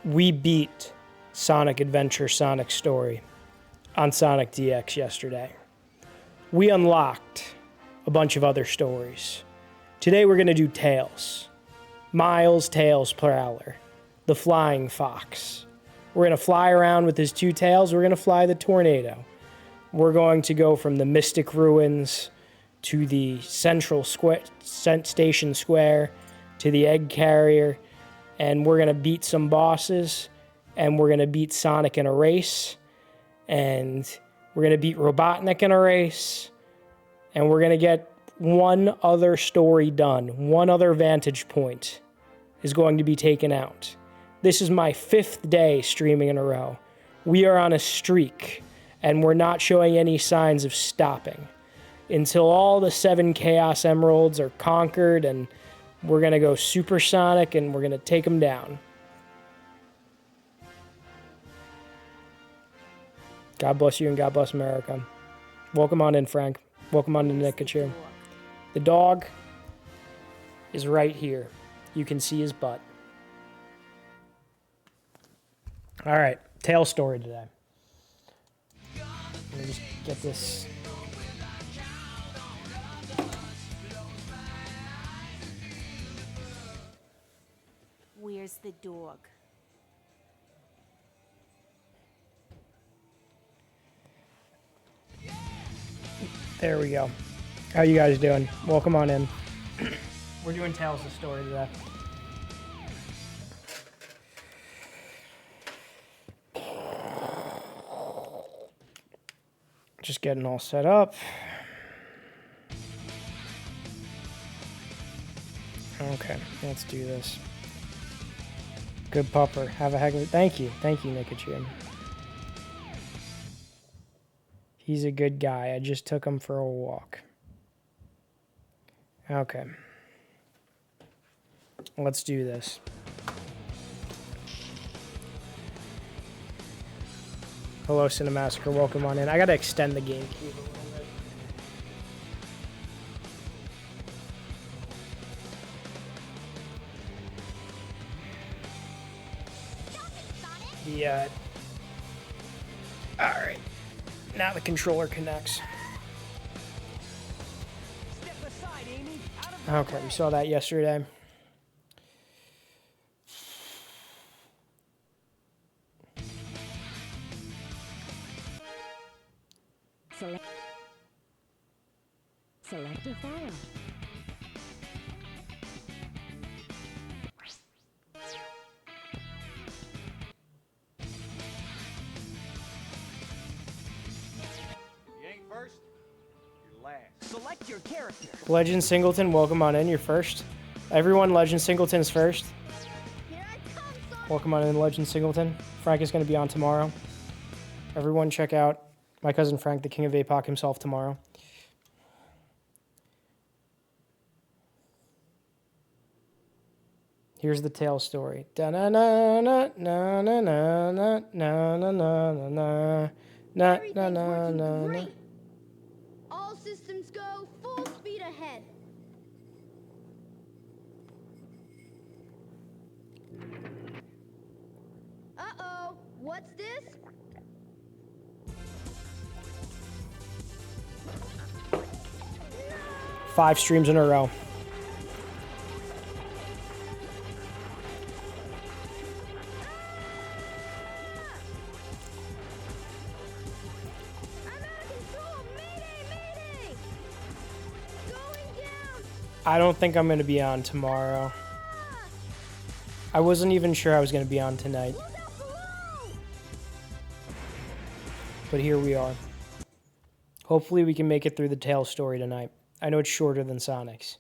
We beat Sonic Adventure Sonic Story on Sonic DX yesterday. We unlocked a bunch of other stories. Today we're going to do Tails. Miles Tails Prowler, the flying fox. We're going to fly around with his two tails. We're going to fly the tornado. We're going to go from the Mystic Ruins to the Central Station Square to the Egg Carrier, and we're going to beat some bosses, and we're going to beat Sonic in a race, and we're going to beat Robotnik in a race, and we're going to get one other story done. One other vantage point is going to be taken out. This is my 5th day streaming in a row. We are on a streak, and we're not showing any signs of stopping until all the 7 Chaos Emeralds are conquered, and we're going to go supersonic, and we're going to take them down. God bless you, and God bless America. Welcome on in, Frank. Welcome on in, Nick Kachu. The dog is right here. You can see his butt. All right, tail story today. Let me just get this. Where's the dog? There we go. How you guys doing? Welcome on in. We're doing Tales of Story today. Just getting all set up. Okay, let's do this. Good pupper. Have a heck of a... Thank you, Nikachu. He's a good guy. I just took him for a walk. Okay. Let's do this. Hello, Cinemassacre. Welcome on in. I gotta extend the GameCube a little bit. Yeah. Alright. Now the controller connects. Okay, we saw that yesterday. Select a file. You ain't first, you're last. Select your character. Legend Singleton, welcome on in. You're first. Everyone, Legend Singleton's first. Here I come, Sonic. Welcome on in, Legend Singleton. Frank is going to be on tomorrow. Everyone check out my cousin Frank, the King of APOC himself, tomorrow. Here's the tail story. Da na na na na na na na na na na na na Everything's na working na. great. All systems go, full speed ahead. Uh-oh, what's this? Five streams in a row. I'm out of control! Mayday! Going down! I don't think I'm going to be on tomorrow. I wasn't even sure I was going to be on tonight. Look out below! But here we are. Hopefully we can make it through the tail story tonight. I know it's shorter than Sonic's.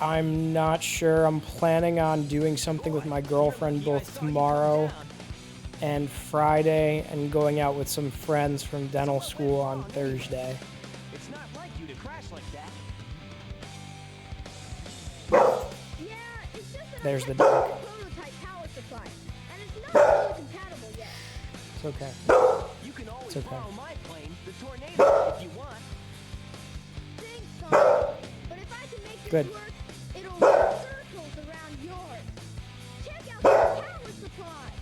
I'm not sure. I'm planning on doing something with my girlfriend both tomorrow and Friday, and going out with some friends from dental school on Thursday. It's not like you to crash like that. Yeah, it's just that There's the I dog. tested the prototype power supply, and it's not really compatible yet. It's okay. You can always okay. borrow my plane, the Tornado, if you want. Thanks, Sonic. But if I can make this Good. work, it'll run circles around yours. Check out the power supply.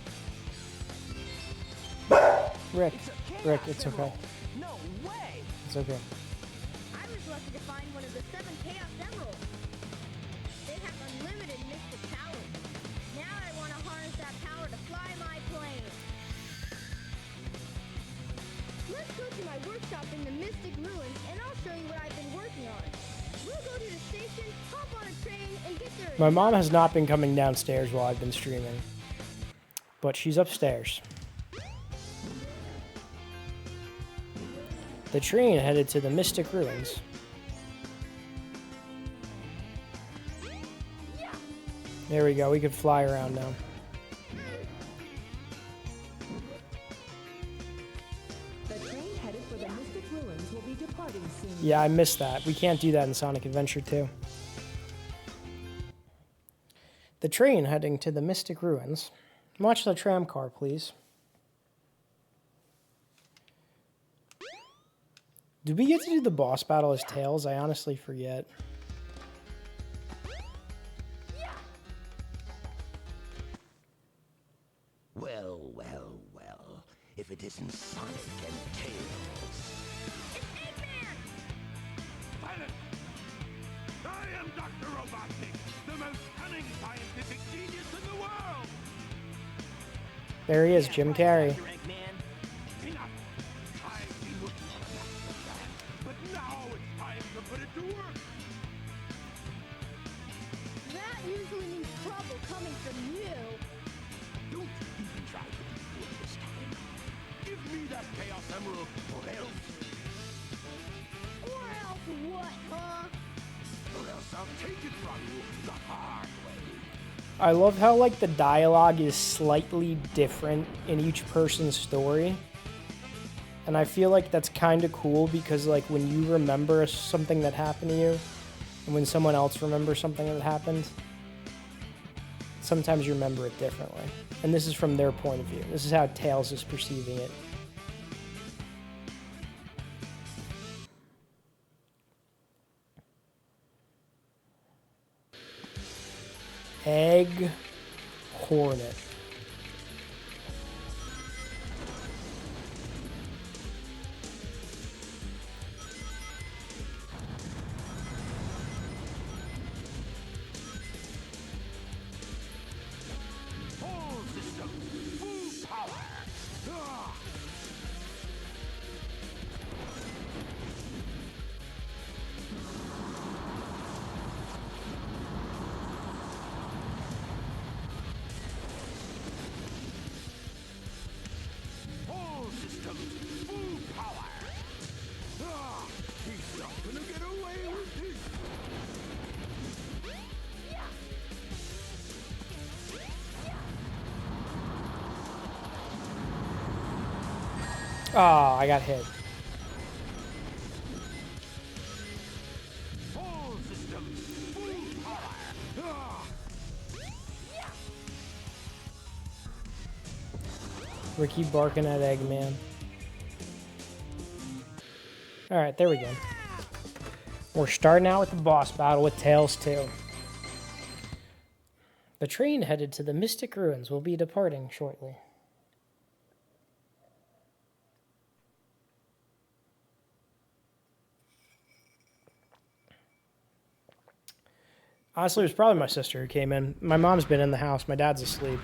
Rick, It's a Rick, Chaos it's okay. Emerald. No way! It's okay. I was lucky to find one of the 7 Chaos Emeralds. They have unlimited mystic power. Now I want to harness that power to fly my plane. Let's go to my workshop in the Mystic Ruins, and I'll show you what I've been working on. We'll go to the station, hop on a train, and get there. My mom has not been coming downstairs while I've been streaming, but she's upstairs. The train headed to the Mystic Ruins. There we go. We can fly around now. The train headed for the Mystic Ruins will be departing soon. Yeah, I missed that. We can't do that in Sonic Adventure 2. The train heading to the Mystic Ruins. Watch the tram car, please. Did we get to do the boss battle as Tails? I honestly forget. Well, well, well. If it isn't Sonic and Tails. Silence! I am Dr. Robotnik, the most cunning scientific genius in the world! There he is, Jim Carrey. Dr. Eggman. Enough! I've been looking for a master plan, but now it's time to put it to work! That usually means trouble coming from you. Don't even try to be good this time. Give me that Chaos Emerald, or else... Or else what, huh? Or else I'll take it from you the hard way. I love how, like, the dialogue is slightly different in each person's story. And I feel like that's kind of cool because, like, when you remember something that happened to you, and when someone else remembers something that happened, sometimes you remember it differently. And this is from their point of view. This is how Tails is perceiving it. Egg Hornet. All systems, full power! Ah! All systems, full power! Ah! He's not gonna get away with this! Oh, I got hit. All systems, full power! Ah! Ricky barking at Eggman. Alright, there we go. We're starting out with the boss battle with Tails 2. The train headed to the Mystic Ruins will be departing shortly. Honestly, it was probably my sister who came in. My mom's been in the house. My dad's asleep.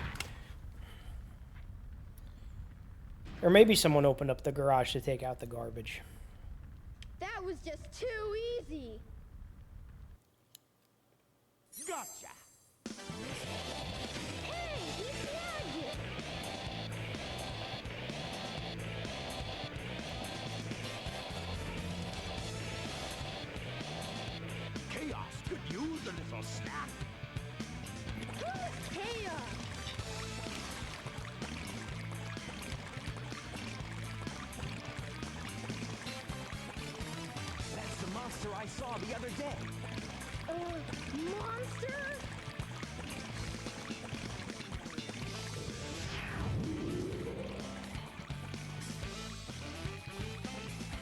Or maybe someone opened up the garage to take out the garbage. That was just too easy. Gotcha! Hey, he snagged it. Chaos could use a little snap. Who's chaos? saw the other day. Monster?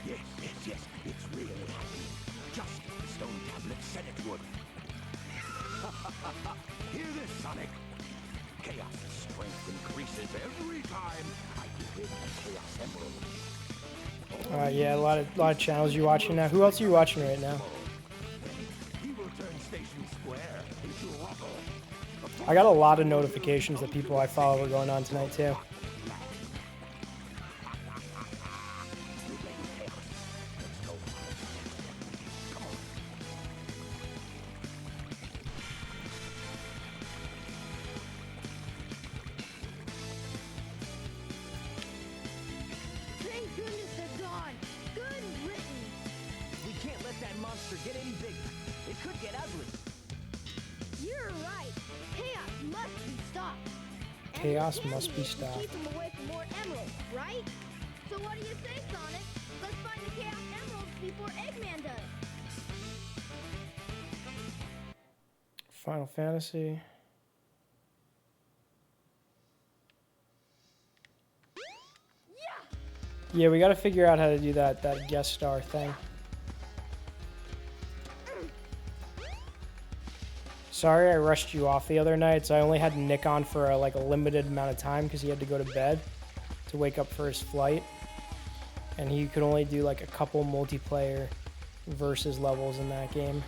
Yes, it's really happening. Just as the stone tablet said it would. Hear this, Sonic? Chaos' strength increases every time I give it a Chaos Emerald. Yeah, a lot of channels you watching now. Who else are you watching right now? He will turn Station Square into rubble. I got a lot of notifications that people I follow are going on tonight too. Thank goodness they're gone. Good riddance. We can't let that monster get any bigger. It could get ugly. You're right. Chaos must be stopped. And Chaos we can must do be it to stopped. Keep them away from more emeralds, right? So what do you say, Sonic? Let's find the Chaos Emeralds before Eggman does. Final Fantasy. Yeah, we gotta figure out how to do that guest star thing. Sorry I rushed you off the other night, so I only had Nick on for like a limited amount of time because he had to go to bed to wake up for his flight. And he could only do like a couple multiplayer versus levels in that game.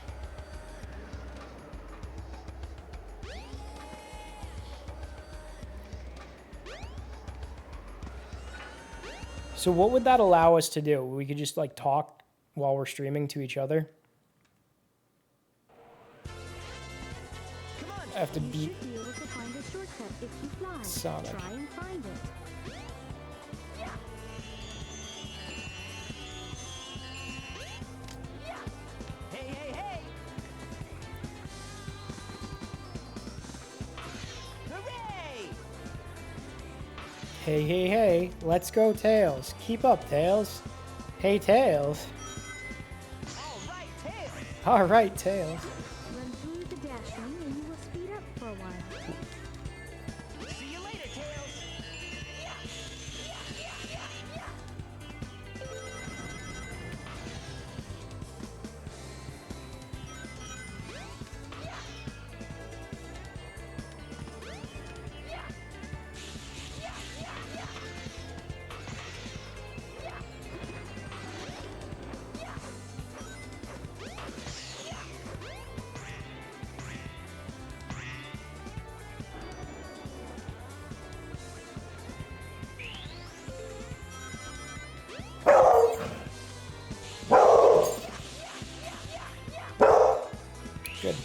So what would that allow us to do? We could just like talk while we're streaming to each other. I have to You beat should be able to find a shortcut if you fly. Sonic. Try and find it. Hey! Hooray! Hey, let's go Tails. Keep up, Tails. Hey, Tails. All right, Tails. All right, Tails. Run through the dash ring and you will speed up for a while. See you later, Tails. Good.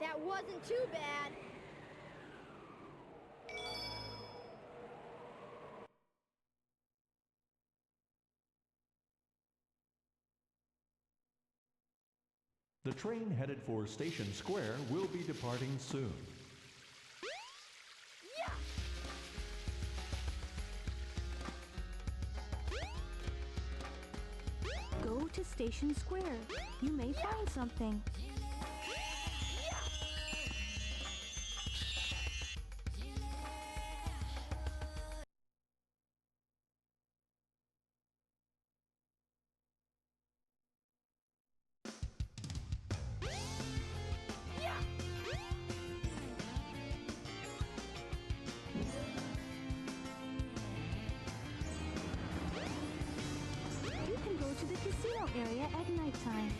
That wasn't too bad. The train headed for Station Square will be departing soon. Go to Station Square. You may find something. You can go to the casino area at nighttime.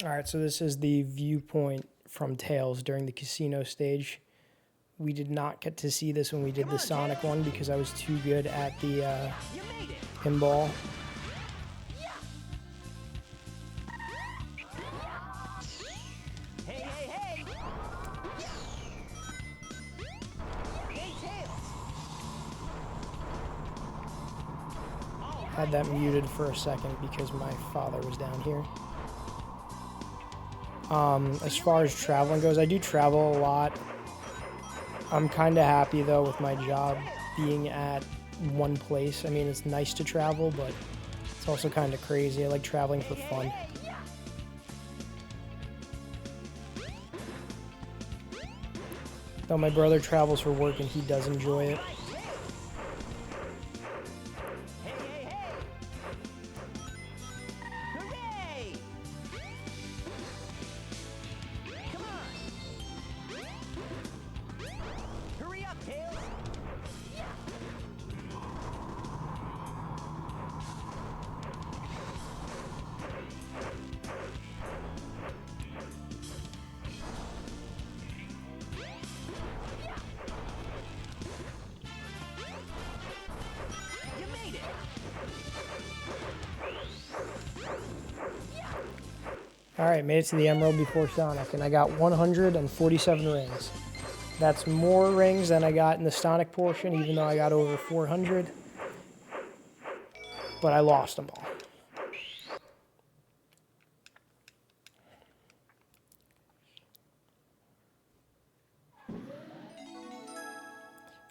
All right, so this is the viewpoint from Tails during the casino stage. We did not get to see this when we did the Sonic one because I was too good at the pinball. Hey, hey, hey! Hey, Tails! Had that muted for a second because my father was down here. As far as traveling goes, I do travel a lot. I'm kind of happy though with my job being at one place. I mean, it's nice to travel, but it's also kind of crazy. I like traveling for fun. Though my brother travels for work and he does enjoy it. Hey, hey, hey! Hooray! Come on! Hurry up, Tails! You made it! Alright, made it to the Emerald before Sonic, and I got 147 rings. That's more rings than I got in the Sonic portion, even though I got over 400. But I lost them all.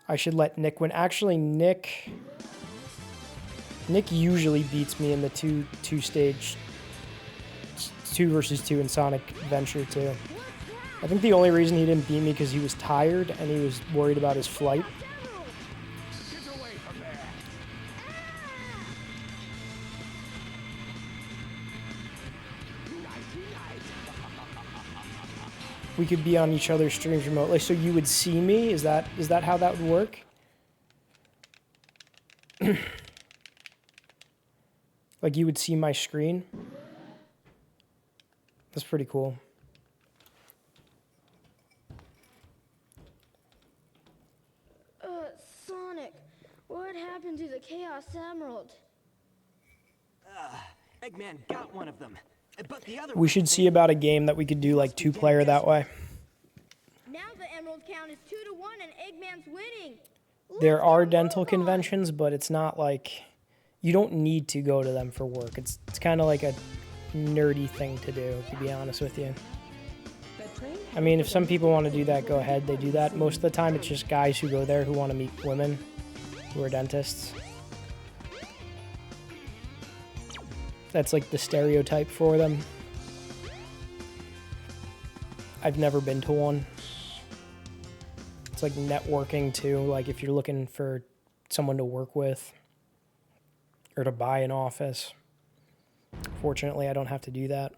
I should let Nick win. Actually, Nick usually beats me in the two-stage 2 versus 2 in Sonic Adventure 2. I think the only reason he didn't beat me because he was tired and he was worried about his flight. Get away from there. We could be on each other's streams remotely, so you would see me? Is that how that would work? Like you would see my screen? That's pretty cool. Sonic, what happened to the Chaos Emerald? Eggman got one of them. But the other We should see about a game that we could do like 2-player that way. Now the Emerald count is 2-1 and Eggman's winning. There are dental conventions, but it's not like you don't need to go to them for work. It's kind of like a nerdy thing to do, to be honest with you. I mean, if some people want to do that, go ahead. They do that. Most of the time, it's just guys who go there who want to meet women who are dentists. That's like the stereotype for them. I've never been to one. It's like networking too, like if you're looking for someone to work with or to buy an office. Fortunately, I don't have to do that.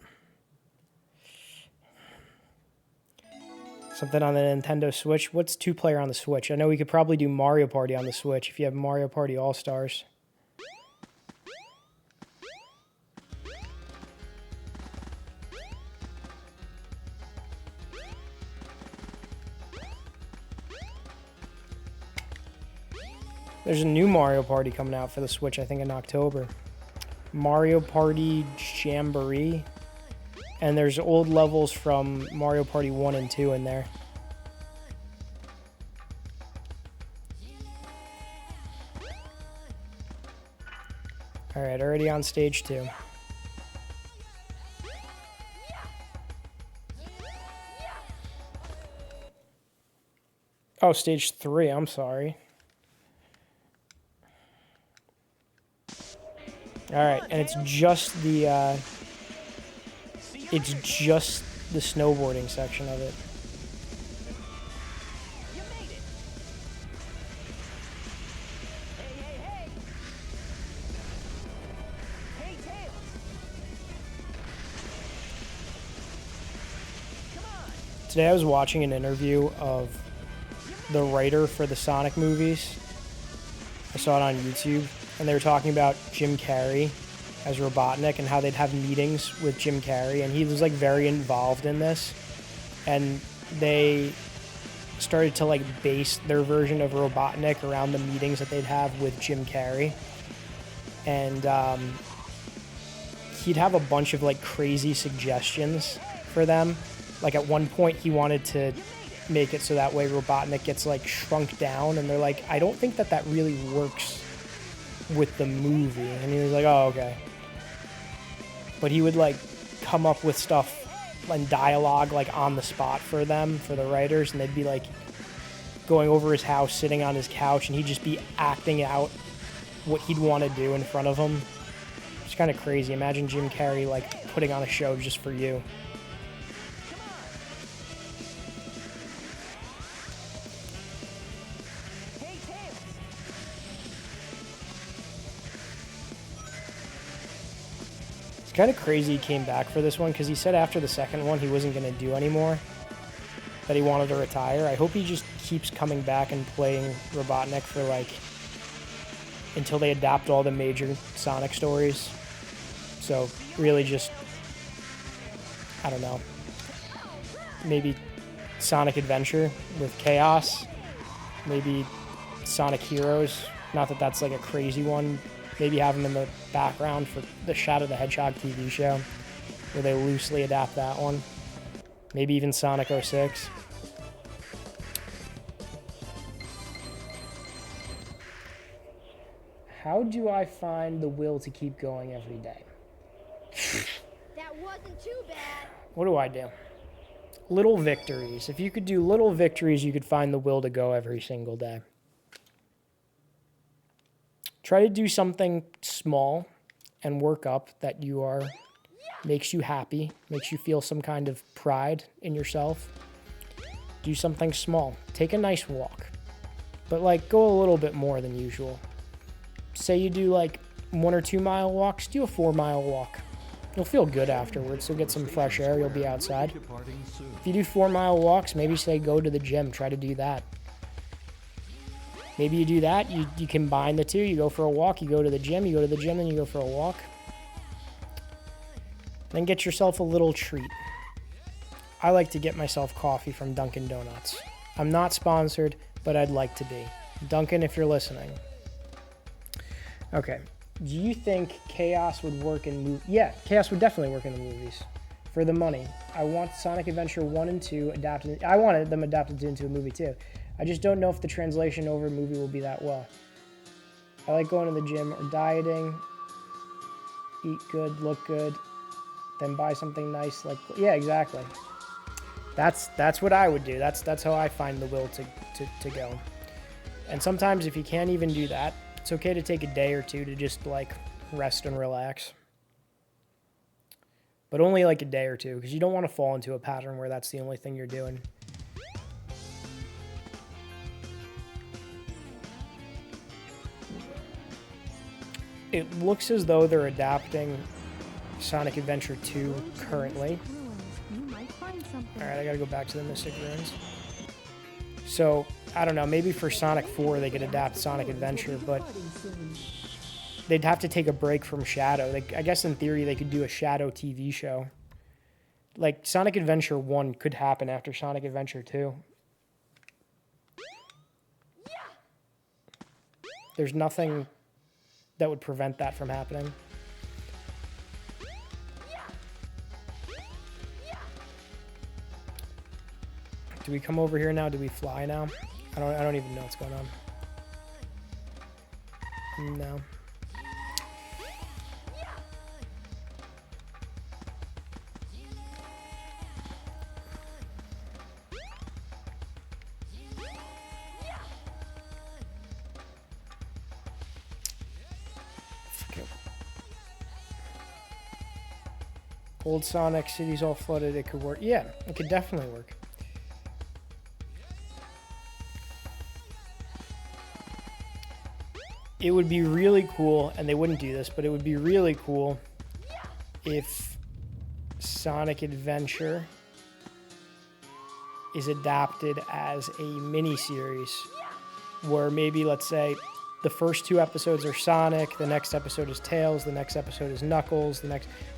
Something on the Nintendo Switch. What's 2-player on the Switch? I know we could probably do Mario Party on the Switch if you have Mario Party All-Stars. There's a new Mario Party coming out for the Switch, I think, in October. Mario Party Jamboree. And there's old levels from Mario Party 1 and 2 in there. Alright, already on stage 2. Oh, stage 3, I'm sorry. Alright, and it's just the snowboarding section of it. You made it. Hey, hey, hey. Hey, Tails. Come on. Today I was watching an interview of the writer for the Sonic movies. I saw it on YouTube, and they were talking about Jim Carrey as Robotnik and how they'd have meetings with Jim Carrey, and he was like very involved in this, and they started to like base their version of Robotnik around the meetings that they'd have with Jim Carrey, and he'd have a bunch of like crazy suggestions for them. Like at one point he wanted to make it so that way Robotnik gets like shrunk down, and they're like, I don't think that that really works with the movie. And he was like, oh, okay. But he would like come up with stuff and dialogue like on the spot for them, for the writers, and they'd be like going over his house, sitting on his couch, and he'd just be acting out what he'd want to do in front of him. It's kind of crazy. Imagine Jim Carrey like putting on a show just for you. It's kind of crazy he came back for this one, because he said after the second one he wasn't going to do anymore, that he wanted to retire. I hope he just keeps coming back and playing Robotnik for like until they adapt all the major Sonic stories. So really just, I don't know, maybe Sonic Adventure with Chaos, maybe Sonic Heroes, not that that's like a crazy one. Maybe have him in the background for the Shadow the Hedgehog TV show, where they loosely adapt that one. Maybe even Sonic 06. How do I find the will to keep going every day? That wasn't too bad. What do I do? Little victories. If you could do little victories, you could find the will to go every single day. Try to do something small and work up that makes you happy, makes you feel some kind of pride in yourself. Do something small. Take a nice walk. But like go a little bit more than usual. Say you do like 1 or 2 mile walks, do a 4-mile walk. You'll feel good afterwards. You'll get some fresh air. You'll be outside. If you do 4-mile walks, maybe say go to the gym. Try to do that. Maybe you do that. You combine the two. You go for a walk. You go to the gym. You go to the gym, then you go for a walk. Then get yourself a little treat. I like to get myself coffee from Dunkin' Donuts. I'm not sponsored, but I'd like to be. Dunkin', if you're listening. Okay. Do you think Chaos would work in movies? Yeah, Chaos would definitely work in the movies. For the money. I want Sonic Adventure 1 and 2 adapted. I wanted them adapted into a movie too. I just don't know if the translation over movie will be that well. I like going to the gym or dieting. Eat good, look good. Then buy something nice like... Yeah, exactly. That's what I would do. That's how I find the will to go. And sometimes if you can't even do that, it's okay to take a day or two to just like rest and relax. But only like a day or two, because you don't want to fall into a pattern where that's the only thing you're doing. It looks as though they're adapting Sonic Adventure 2 currently. Alright, I gotta go back to the Mystic Ruins. So, I don't know, maybe for Sonic 4 they could adapt Sonic Adventure, but they'd have to take a break from Shadow. I guess in theory they could do a Shadow TV show. Like, Sonic Adventure 1 could happen after Sonic Adventure 2. There's nothing that would prevent that from happening. Do we come over here now? Do we fly now? I don't even know what's going on. No. Okay. Old Sonic City's all flooded. It could work. Yeah, it could definitely work. It would be really cool, and they wouldn't do this, but it would be really cool if Sonic Adventure is adapted as a mini-series where maybe, let's say, the first 2 episodes are Sonic, the next episode is Tails, the next episode is Knuckles,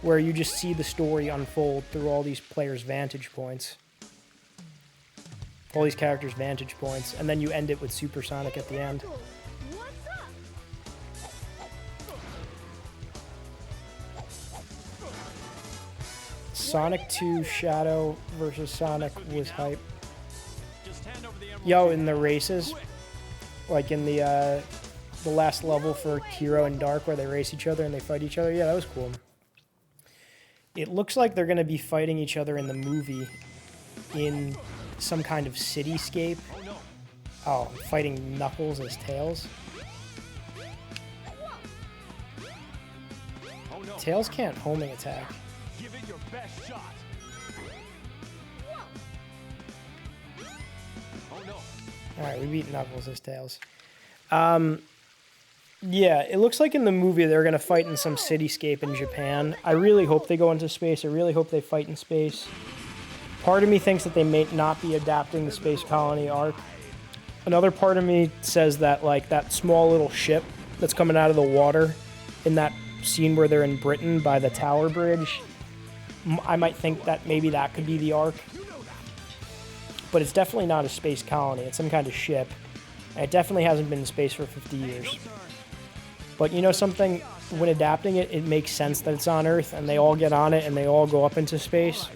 where you just see the story unfold through all these players' vantage points. All these characters' vantage points, and then you end it with Super Sonic at the end. What's up? Sonic 2 Shadow versus Sonic was hype. Just hand over the emerald. Yo, in the races, like in the last level for Hero and Dark where they race each other and they fight each other, yeah, that was cool. It looks like they're going to be fighting each other in the movie in some kind of cityscape. Oh no. Oh, fighting Knuckles as Tails. Oh no. Tails can't homing attack. Give it your best shot. Oh no. Alright, we beat Knuckles as Tails. Yeah, it looks like in the movie they're going to fight in some cityscape in Japan. I really hope they go into space. I really hope they fight in space. Part of me thinks that they may not be adapting the Space Colony arc. Another part of me says that, like, that small little ship that's coming out of the water in that scene where they're in Britain by the Tower Bridge, I might think that maybe that could be the arc. But it's definitely not a space colony. It's some kind of ship. And it definitely hasn't been in space for 50 years. But you know something? When adapting it, it makes sense that it's on Earth and they all get on it and they all go up into space.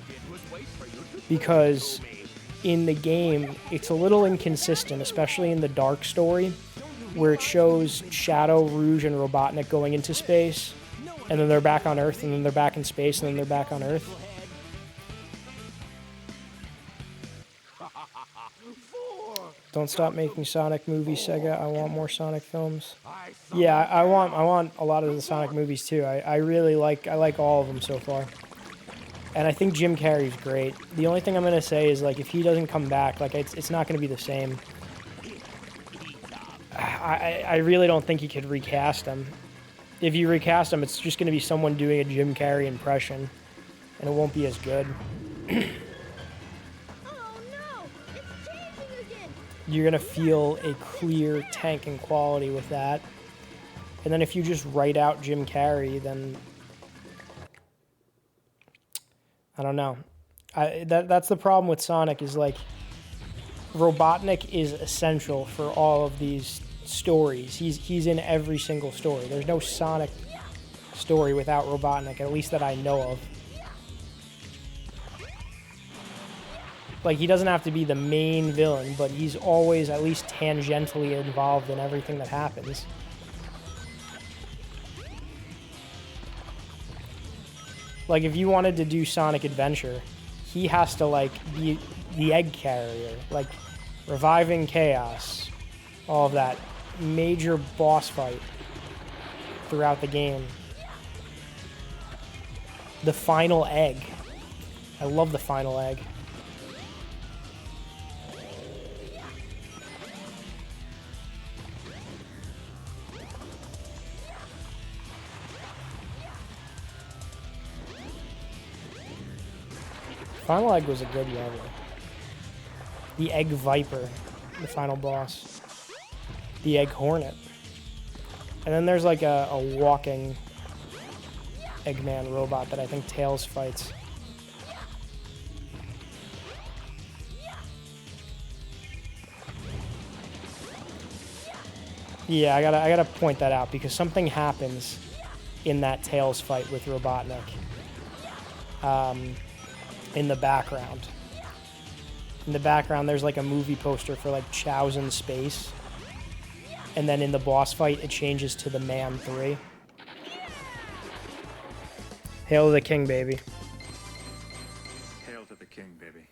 Because in the game, it's a little inconsistent, especially in the Dark story, where it shows Shadow, Rouge, and Robotnik going into space, and then they're back on Earth, and then they're back in space, and then they're back on Earth. Don't stop making Sonic movies, Sega. I want more Sonic films. Yeah, I want a lot of the Sonic movies too. I like all of them so far. And I think Jim Carrey's great. The only thing I'm gonna say is, like, if he doesn't come back, like, it's not gonna be the same. I really don't think you could recast him. If you recast him, it's just gonna be someone doing a Jim Carrey impression, and it won't be as good. Oh no! It's changing again! You're gonna feel a clear tank in quality with that. And then if you just write out Jim Carrey, then I don't know. That's the problem with Sonic, is like Robotnik is essential for all of these stories. He's in every single story. There's no Sonic story without Robotnik, at least that I know of. Like, he doesn't have to be the main villain, but he's always at least tangentially involved in everything that happens. Like, if you wanted to do Sonic Adventure, he has to, like, be the egg carrier, like, reviving Chaos, all of that. Major boss fight throughout the game. The final egg. I love the final egg. Final Egg was a good level. The Egg Viper, the final boss. The Egg Hornet. And then there's like a walking Eggman robot that I think Tails fights. Yeah, I gotta point that out because something happens in that Tails fight with Robotnik. In the background. In the background, there's like a movie poster for like Chow's in Space. And then in the boss fight, it changes to the Man 3. Hail to the King, baby. Hail to the king, baby.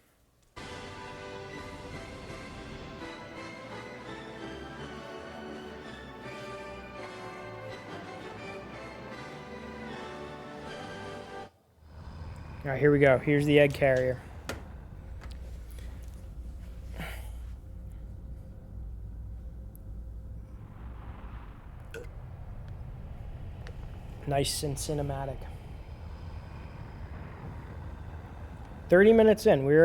All right, here we go. Here's the egg carrier. Nice and cinematic. 30 minutes in. We're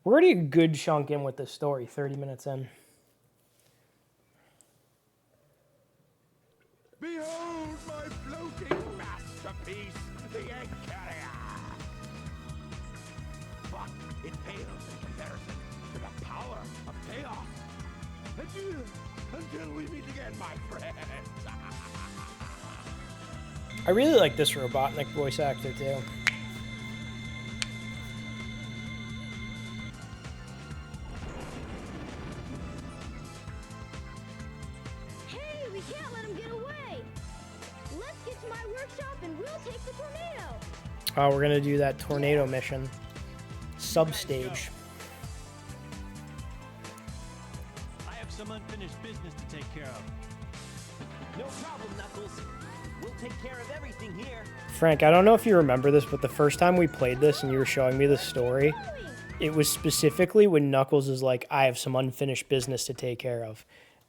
already a good chunk in with this story. 30 minutes in. the egg carrier. But it pales in comparison to the power of chaos. Adieu, until we meet again, my friends. I really like this Robotnik voice actor too. Hey, we can't let him get away. Let's get to my workshop and we'll take the tornado. Oh, we're gonna do that tornado mission. Substage. I have some unfinished business to take care of. No problem, Knuckles. We'll take care of everything here. Frank, I don't know if you remember this, but the first time we played this and you were showing me the story, it was specifically when Knuckles is like, I have some unfinished business to take care of.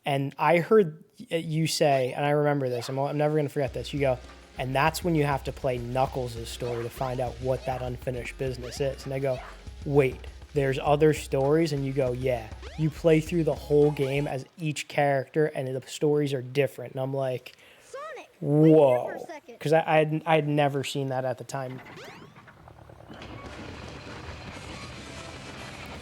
And I heard you say, and I remember this, I'm never going to forget this, you go, and that's when you have to play Knuckles' story to find out what that unfinished business is. And I go, wait, there's other stories? And you go, yeah. You play through the whole game as each character, and the stories are different. And I'm like, Sonic, whoa. Because I had never seen that at the time.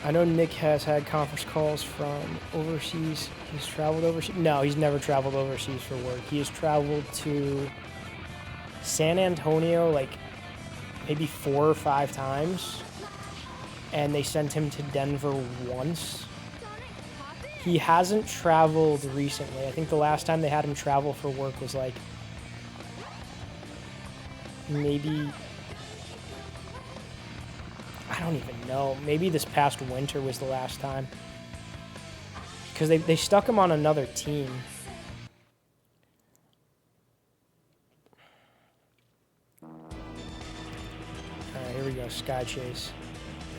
I know Nick has had conference calls from overseas. He's traveled overseas. No, he's never traveled overseas for work. He has traveled to San Antonio like maybe 4 or 5 times. And they sent him to Denver once. He hasn't traveled recently. I think the last time they had him travel for work was like maybe, I don't even know. Maybe this past winter was the last time. Because they stuck him on another team. Alright, here we go. Sky Chase.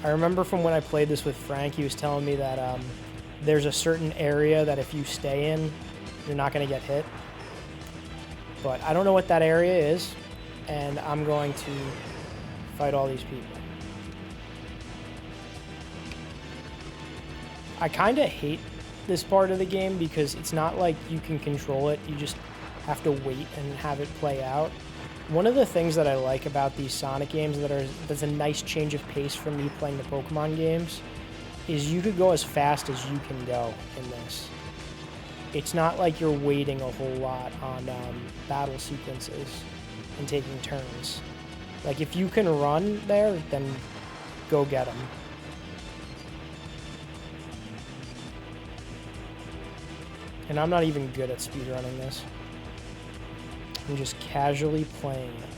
I remember from when I played this with Frank, he was telling me that there's a certain area that if you stay in, you're not going to get hit. But I don't know what that area is, and I'm going to fight all these people. I kind of hate this part of the game because it's not like you can control it. You just have to wait and have it play out. One of the things that I like about these Sonic games that's a nice change of pace from me playing the Pokemon games is you could go as fast as you can go in this. It's not like you're waiting a whole lot on battle sequences and taking turns. Like if you can run there, then go get them. And I'm not even good at speedrunning this. I'm just casually playing it.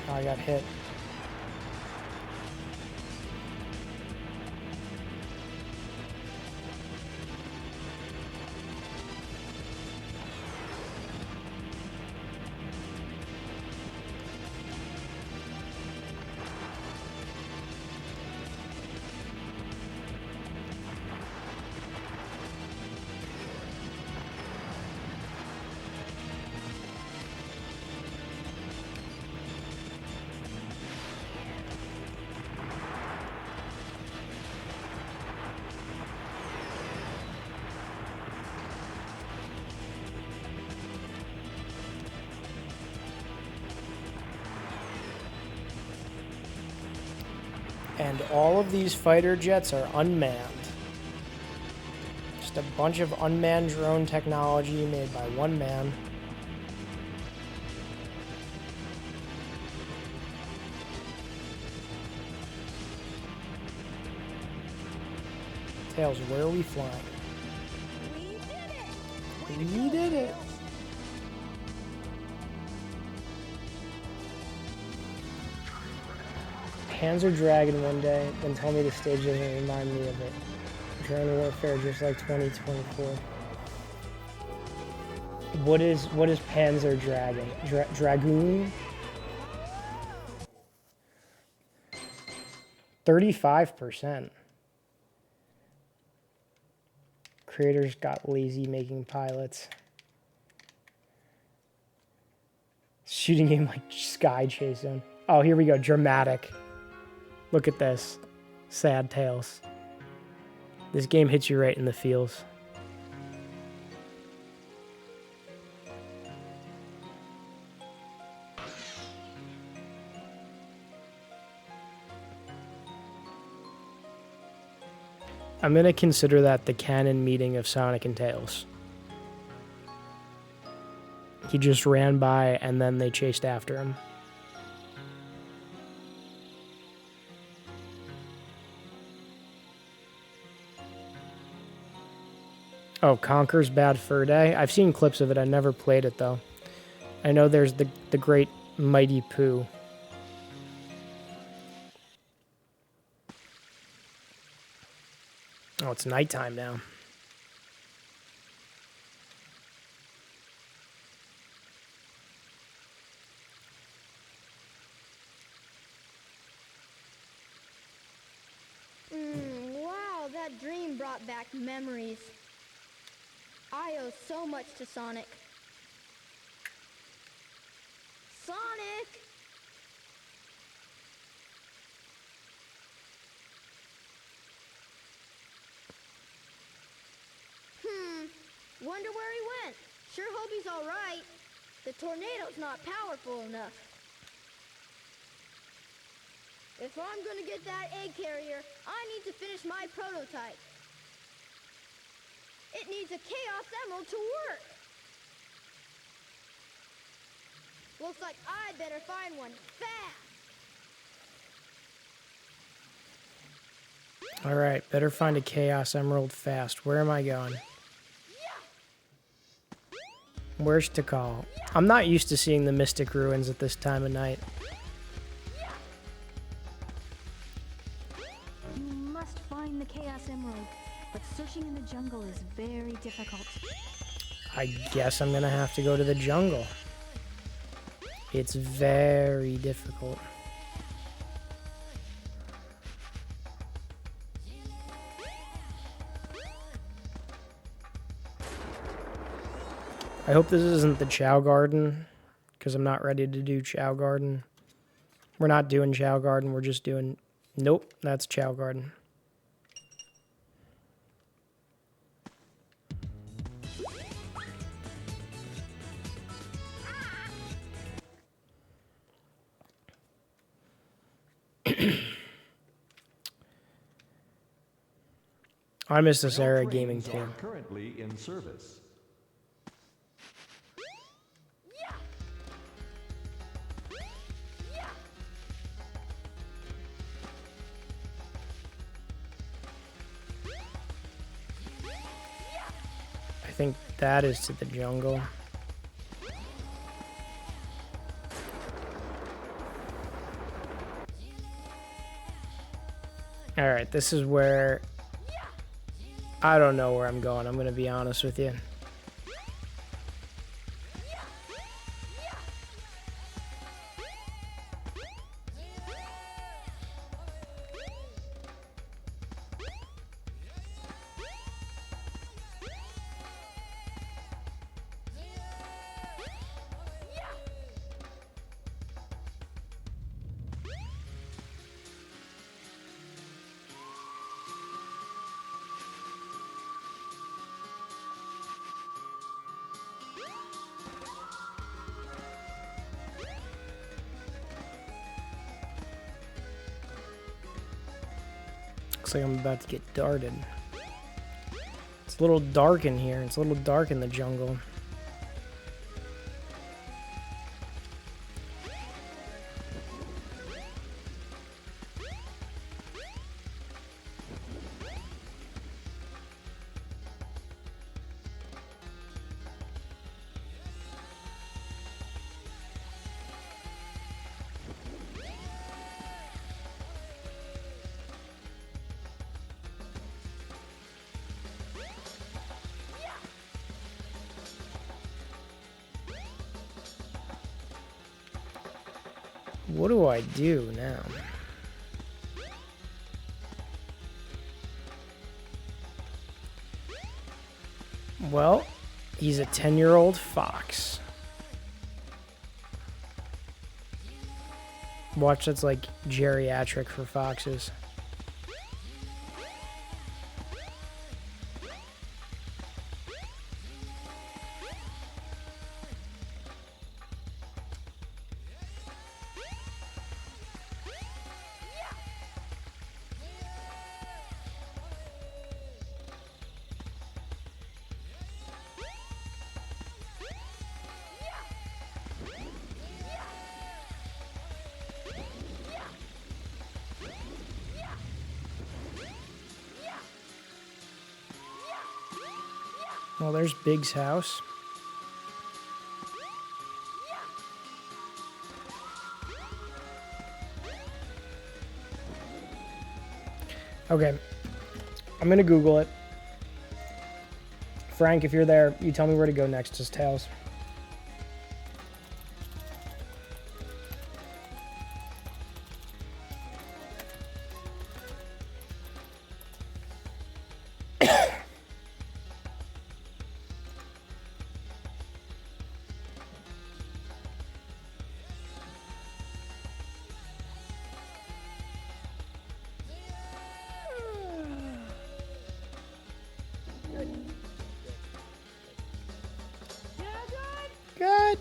Oh, I got hit. And all of these fighter jets are unmanned. Just a bunch of unmanned drone technology made by one man. Tails, where are we flying? We did it! Panzer Dragon one day, then tell me the stage doesn't remind me of it. Drone warfare just like 2024. What is Panzer Dragon? Dragoon? 35%. Creators got lazy making pilots. Shooting game like Sky Chase Zone. Oh, here we go. Dramatic. Look at this. Sad Tails. This game hits you right in the feels. I'm going to consider that the canon meeting of Sonic and Tails. He just ran by and then they chased after him. Oh, Conker's Bad Fur Day? I've seen clips of it. I never played it, though. I know there's the great Mighty Pooh. Oh, it's nighttime now. Wow, that dream brought back memories. I owe so much to Sonic. Sonic! Wonder where he went. Sure hope he's all right. The tornado's not powerful enough. If I'm gonna get that egg carrier, I need to finish my prototype. It needs a Chaos Emerald to work. Looks like I better find one fast. All right, better find a Chaos Emerald fast. Where am I going? Where's Tikal? I'm not used to seeing the Mystic Ruins at this time of night. You must find the Chaos Emerald, but searching in the jungle is very difficult. I guess I'm gonna have to go to the jungle. It's very difficult. I hope this isn't the Chow Garden, because I'm not ready to do Chow Garden. We're not doing Chow Garden, we're just doing... Nope, that's Chow Garden. I miss this era of gaming too. Are currently in service. I think that is to the jungle. Alright, this is where... I don't know where I'm going, I'm going to be honest with you. Looks like I'm about to get darted. It's a little dark in here. It's a little dark in the jungle. What do I do now? Well, he's a 10-year-old fox. Watch that's like geriatric for foxes. Well, there's Big's house. Okay. I'm gonna Google it. Frank, if you're there, you tell me where to go next to Tails. Good.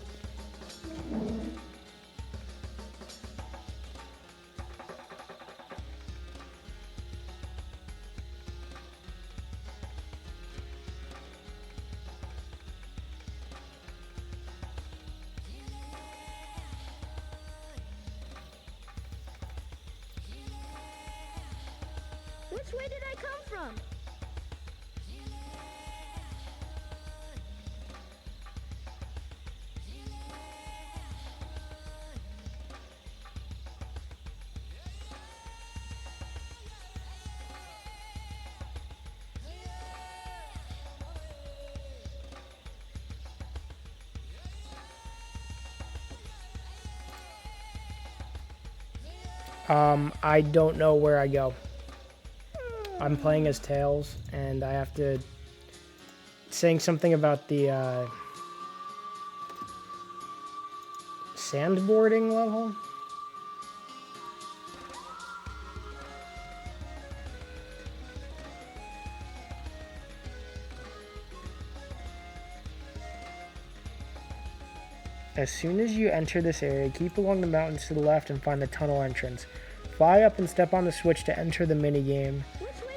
Which way did I come from? I don't know where I go. I'm playing as Tails, and I have to... saying something about the, sandboarding level? As soon as you enter this area, keep along the mountains to the left and find the tunnel entrance. Fly up and step on the switch to enter the minigame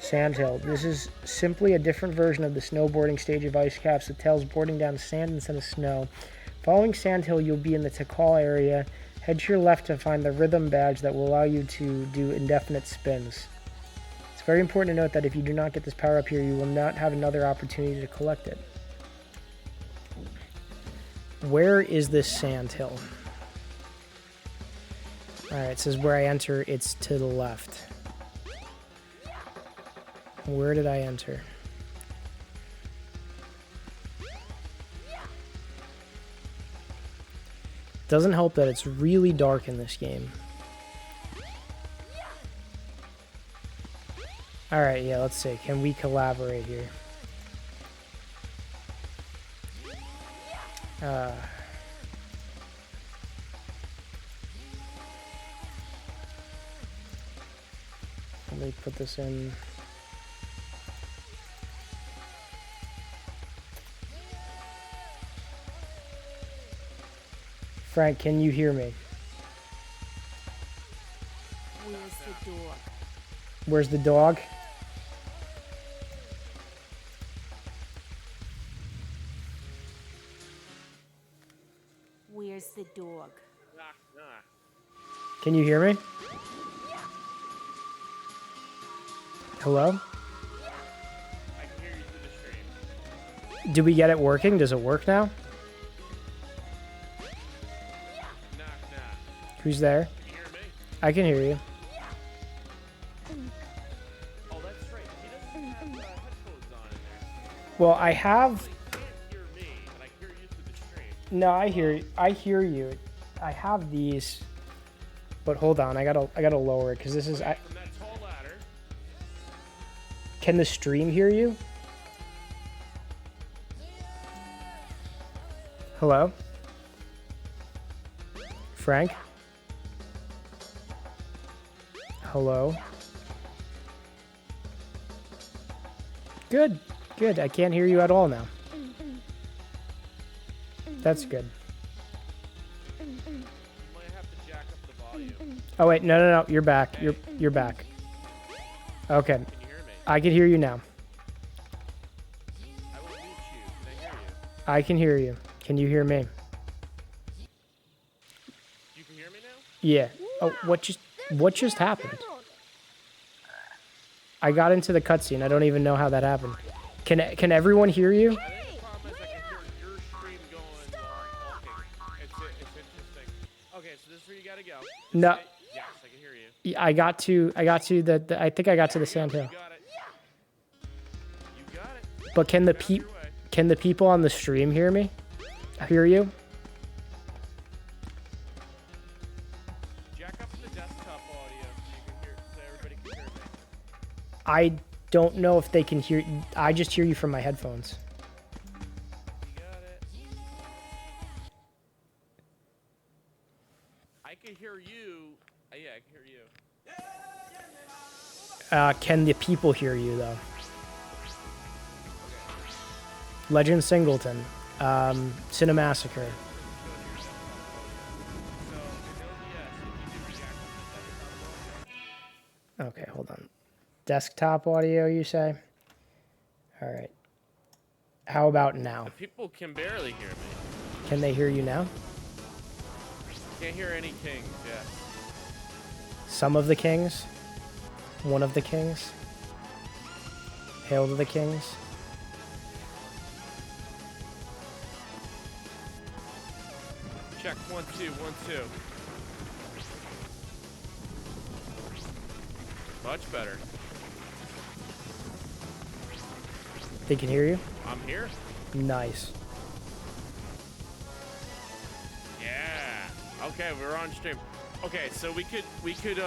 Sandhill. This is simply a different version of the snowboarding stage of Ice Caps that Tails boarding down sand instead of snow. Following Sandhill, you'll be in the Tikal area. Head to your left to find the rhythm badge that will allow you to do indefinite spins. It's very important to note that if you do not get this power up here, you will not have another opportunity to collect it. Where is this Sandhill? Alright, it says where I enter, it's to the left. Where did I enter? Doesn't help that it's really dark in this game. Alright, yeah, let's see. Can we collaborate here? Let me put this in. Frank, can you hear me? Where's the dog? Where's the dog? Where's the dog? Can you hear me? Hello? I can hear you through the stream. Do we get it working? Does it work now? Knock, knock. Who's there? Can you hear me? I can hear you. Oh, that's right. He doesn't have headphones on in there. Well, I have. He can't hear me, but I hear you through the stream. No, I hear you. I have these. But hold on, I gotta lower it because this is. From that tall ladder. Can the stream hear you? Hello? Frank? Hello? Good. Good. I can't hear you at all now. That's good. You might have to jack up the volume. Oh wait, no. You're back. You're back. Okay. Can you hear me? I can hear you now. I will mute you. Can I hear you? I can hear you. Can you hear me? You can hear me now? Yeah. Oh, what just happened? I got into the cutscene. I don't even know how that happened. Can everyone hear you? I think the problem is I can hear your stream going while I'm talking. It's interesting. Okay, so this is where you gotta go. No. Yes, I can hear you. I got to the I think I got to the sand hill. You got it. You got it. But can the people on the stream hear me? Hear you? Jack up the desktop audio so you can hear, so everybody can hear me. I don't know if they can hear. I just hear you from my headphones. You got it. I can hear you. Yeah, I can hear you. Can the people hear you though? Legend Singleton, Cinemassacre. Okay, hold on. Desktop audio, you say? All right. How about now? The people can barely hear me. Can they hear you now? Can't hear any kings, yes. Some of the kings? One of the kings? Hail to the kings? Check 1 2 1 2. Much better. They can hear you? I'm here. Nice. Yeah. Okay, we're on stream. Okay, so we could hold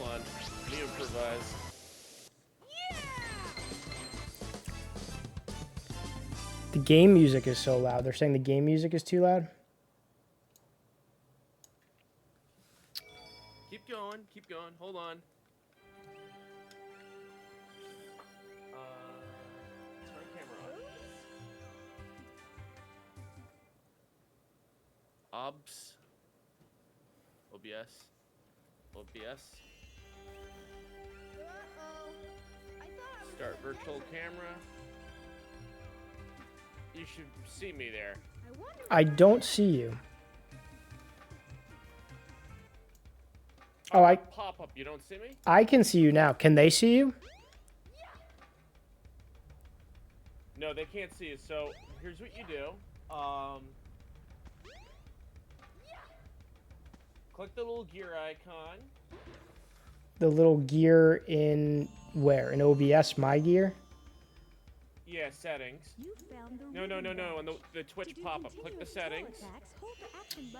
on. Let me improvise. The game music is so loud. They're saying the game music is too loud? Keep going. Hold on. Turn camera on. OBS. Start virtual camera. You should see me there. I don't see you. Oh, Pop up. You don't see me? I can see you now. Can they see you? No, they can't see you. So here's what you do. Click the little gear icon. The little gear in where? In OBS, my gear? Yeah, settings. No. On the Twitch pop-up. Click the settings.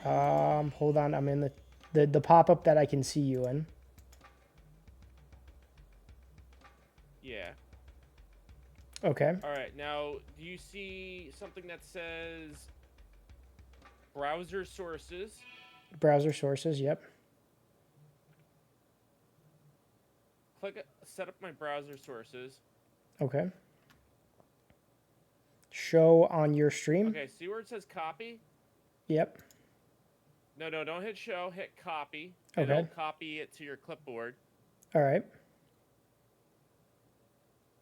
Hold on. I'm in the pop-up that I can see you in. Yeah. Okay. All right. Now, do you see something that says browser sources? Browser sources, yep. Click set up my browser sources. Okay. Show on your stream? Okay, see where it says copy? Yep. No, don't hit show, hit copy. Okay. And it'll copy it to your clipboard. All right.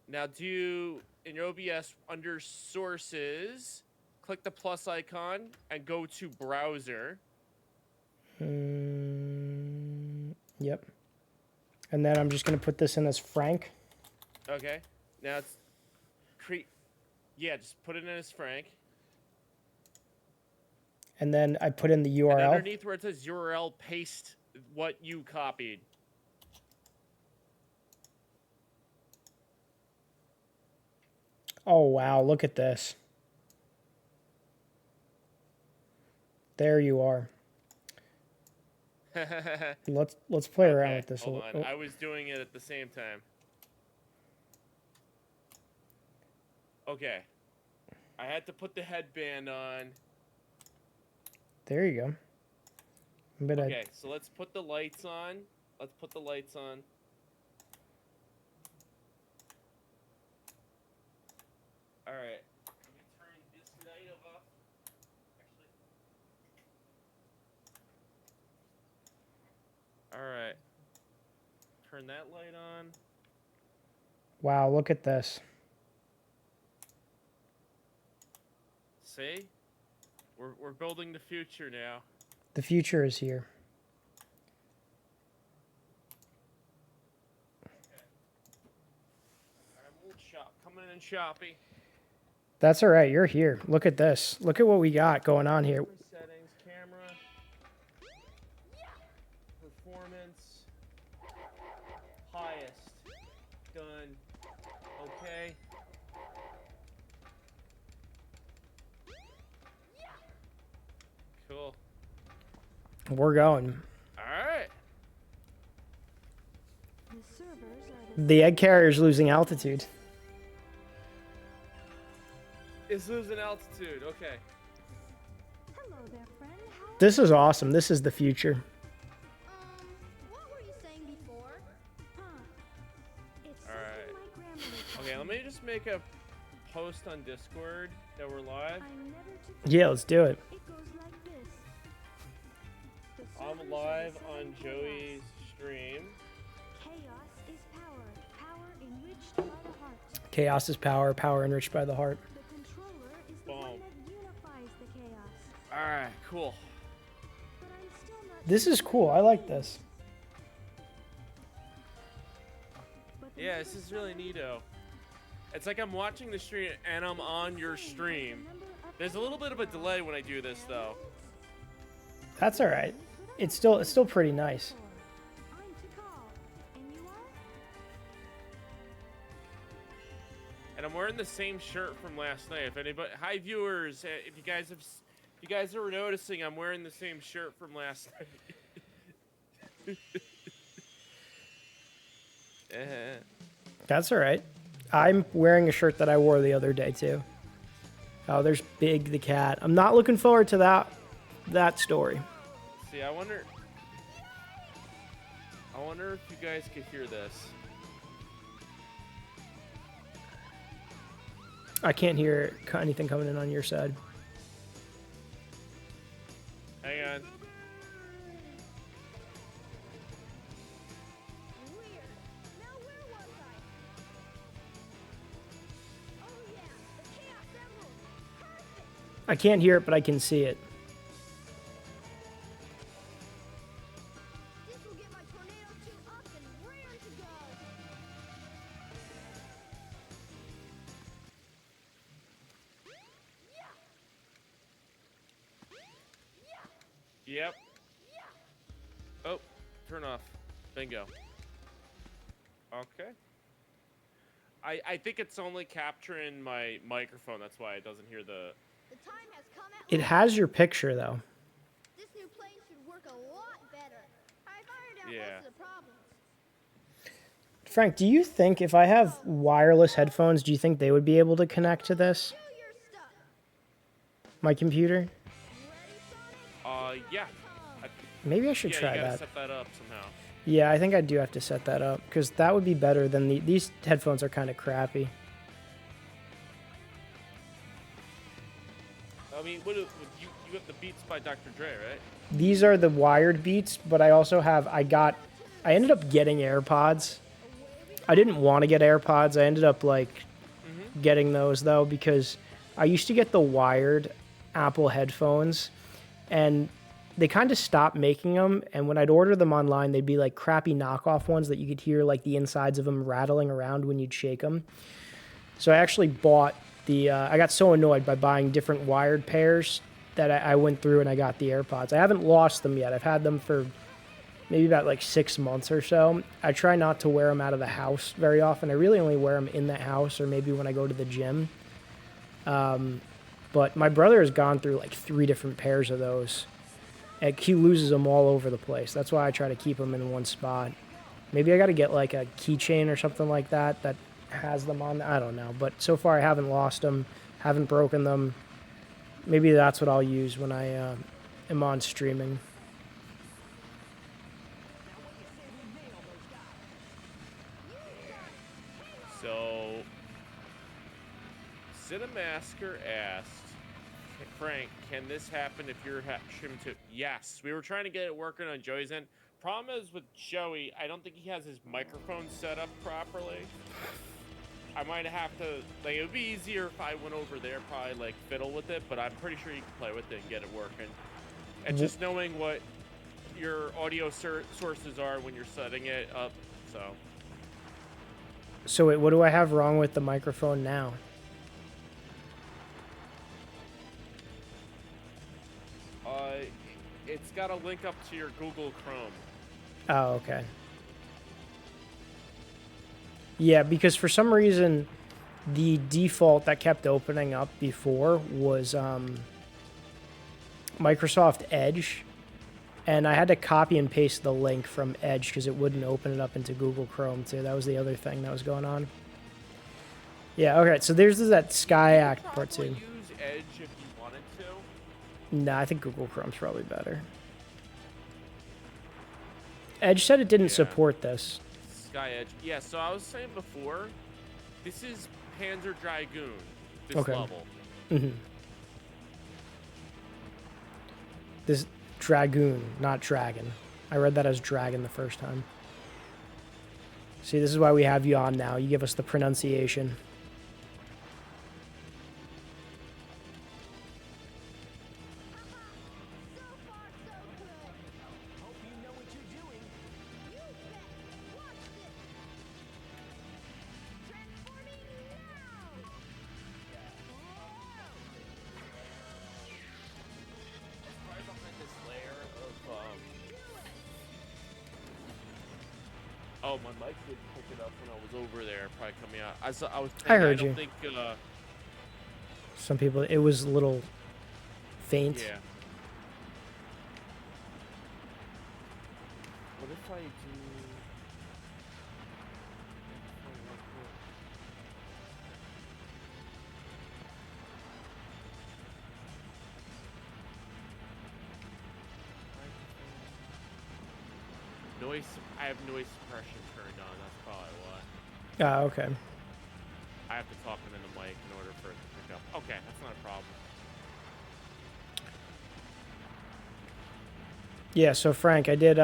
Now do, in your OBS, under sources, click the plus icon and go to browser. Yep. And then I'm just going to put this in as Frank. Okay. Now it's just put it in as Frank. And then I put in the URL. And underneath where it says URL, paste what you copied. Oh, wow. Look at this. There you are. Let's play around with this. Hold on. I was doing it at the same time. Okay. I had to put the headband on. There you go. But Okay, so let's put the lights on. Let's put the lights on. All right. Let me turn this light off. Actually. All right. Turn that light on. wow, look at this. See? We're building the future now. The future is here. I'm a little coming in shoppy. That's all right. You're here. Look at this. Look at what we got going on here. Settings, camera, performance, highest, done, okay. Cool. We're going. All right. The servers are The egg carrier's losing altitude. It's losing altitude. Okay. Hello there, friend. How This is awesome. This is the future. What were you saying before? It's All right. something my grandmother Okay, let me just make a post on Discord that we're live. I'm never to Yeah, let's do it. It goes like this. The I'm servers live are the on seven Joey's stream. Chaos is power. Power enriched by the heart. Chaos is power. Power enriched by the heart. The controller is the Boom. one that unifies the chaos. All right, cool. But I'm still not This is cool. I like this. But the Yeah, number this is really 7 neato. It's like I'm watching the stream and I'm on your stream. There's a little bit of a delay when I do this, though. That's all right. It's still pretty nice. I'm to call. And you are? And I'm wearing the same shirt from last night. If anybody, hi viewers, if you guys are noticing, I'm wearing the same shirt from last night. That's all right. I'm wearing a shirt that I wore the other day too. Oh, there's Big the cat. I'm not looking forward to that story. See, I wonder if you guys could hear this. I can't hear anything coming in on your side. Hang on. Weird. Now where was I? Oh yeah, the Chaos Emerald. Perfect. I can't hear it, but I can see it. This will get my tornado 2 up and rearing to go. Yep. Oh, turn off. Bingo. Okay. I think it's only capturing my microphone. That's why it doesn't hear the... The time has come at It last. has your picture though. This new plane should work a lot better. I've ironed out Yeah. most of the problems. Frank, do you think if I have wireless headphones, do you think they would be able to connect to this? Do your stuff. My computer? Ready, Sonic? Yeah. Maybe I should Yeah, try you gotta that. set that up somehow. Yeah, I think I do have to set that up because that would be better than these headphones are kind of crappy. I mean, you got the Beats by Dr. Dre, right? These are the wired Beats, but I also have, I ended up getting AirPods. I didn't want to get AirPods. I ended up getting those though because I used to get the wired Apple headphones and they kind of stopped making them. And when I'd order them online, they'd be like crappy knockoff ones that you could hear like the insides of them rattling around when you'd shake them. So I actually bought I got so annoyed by buying different wired pairs that I went through and I got the AirPods. I haven't lost them yet. I've had them for maybe about 6 months or so. I try not to wear them out of the house very often. I really only wear them in the house or maybe when I go to the gym. But my brother has gone through 3 different pairs of those. And he loses them all over the place. That's why I try to keep them in one spot. Maybe I got to get a keychain or something like that that has them on. I don't know. But so far I haven't lost them, haven't broken them. Maybe that's what I'll use when I am on streaming. So, Cinemasker asked, Frank, can this happen if you're streaming too? Yes, we were trying to get it working on Joey's end. Problem is with Joey, I don't think he has his microphone set up properly. I might have to, like, it would be easier if I went over there, probably, like, fiddle with it, but I'm pretty sure you can play with it and get it working. And just knowing what your audio sources are when you're setting it up, so. So wait, what do I have wrong with the microphone now? It's got a link up to your Google Chrome. Oh, okay. Yeah, because for some reason, the default that kept opening up before was Microsoft Edge. And I had to copy and paste the link from Edge because it wouldn't open it up into Google Chrome too. That was the other thing that was going on. Yeah, okay, so there's that Sky Act part too. You could probably use Edge if you wanted to. Nah, I think Google Chrome's probably better. Edge said it didn't support this. Sky Edge. Yeah, so I was saying before, this is Panzer Dragoon, this level. Mm-hmm. This Dragoon, not Dragon. I read that as Dragon the first time. See, this is why we have you on now. You give us the pronunciation. Oh, my mic didn't pick it up when I was over there. Probably coming out. I heard you. I don't think, Some people, it was a little faint. yeah. What if I do? Noise. I have noise suppression turned on. That's probably why. Ah, okay. I have to talk into the mic in order for it to pick up. Okay, that's not a problem. Yeah, so Frank, I did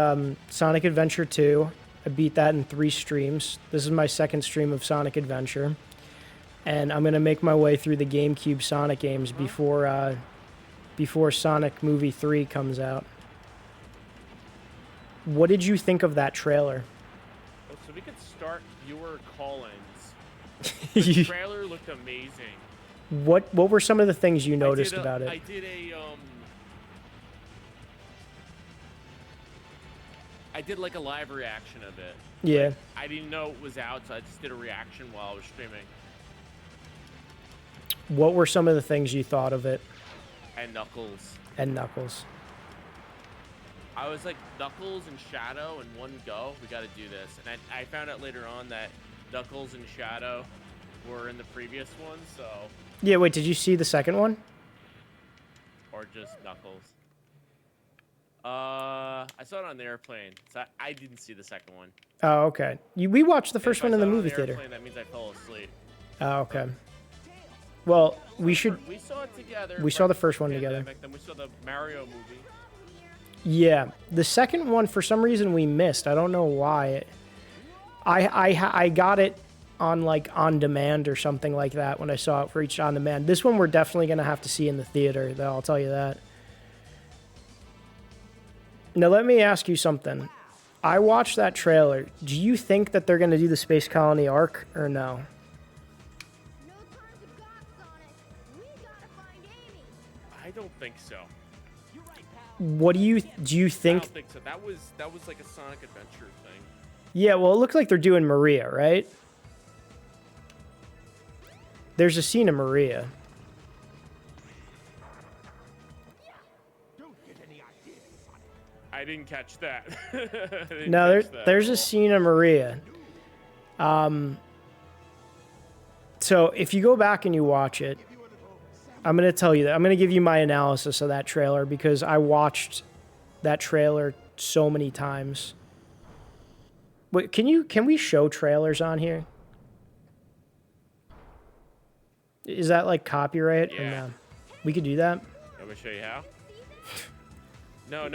Sonic Adventure 2. I beat that in 3 streams. This is my second stream of Sonic Adventure. And I'm going to make my way through the GameCube Sonic games before Sonic Movie 3 comes out. What did you think of that trailer? Oh, so we could start viewer call-ins. The trailer looked amazing. What were some of the things you noticed about it? I did like a live reaction of it. Yeah. Like, I didn't know it was out, so I just did a reaction while I was streaming. What were some of the things you thought of it? And Knuckles. And Knuckles. I was like, Knuckles and Shadow in one go. We got to do this. And I found out later on that Knuckles and Shadow were in the previous one, so... Yeah, wait, did you see the second one? Or just Knuckles? I saw it on the airplane, so I didn't see the second one. Oh, okay. We watched the first one in the movie theater. That means I fell asleep. Oh, okay. Well, we should... We saw it together. We saw the first one together. Then we saw the Mario movie. Yeah, the second one, for some reason, we missed. I don't know why. I got it on, like, on demand or something like that when I saw it for each on demand. This one we're definitely going to have to see in the theater, though, I'll tell you that. Now, let me ask you something. I watched that trailer. Do you think that they're going to do the Space Colony arc, or no? I don't think so. What do you think? I don't think so. That was like a Sonic Adventure thing. Yeah, well, it looks like they're doing Maria, right? There's a scene of Maria. I didn't catch that. No, there's a scene of Maria. So if you go back and you watch it, I'm going to tell you that. I'm going to give you my analysis of that trailer because I watched that trailer so many times. Wait, can we show trailers on here? Is that like copyright or no? We could do that. Let me show you how. No.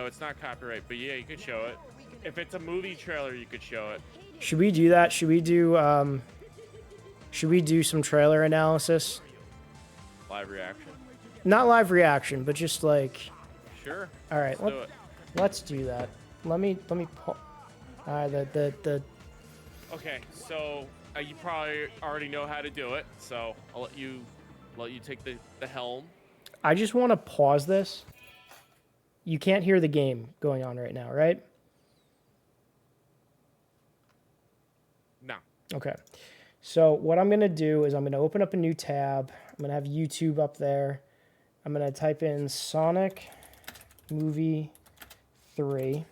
It's not copyright, but yeah, you could show it. If it's a movie trailer, you could show it. Should we do that? Should we do some trailer analysis? Live reaction. Not live reaction, but just like. Sure. All right, let's do it. Let's do that. Let me. The. Okay, so you probably already know how to do it, so I'll let you take the helm. I just want to pause this. You can't hear the game going on right now, right? No. Okay. So what I'm going to do is I'm going to open up a new tab. I'm going to have YouTube up there. I'm going to type in Sonic Movie 3.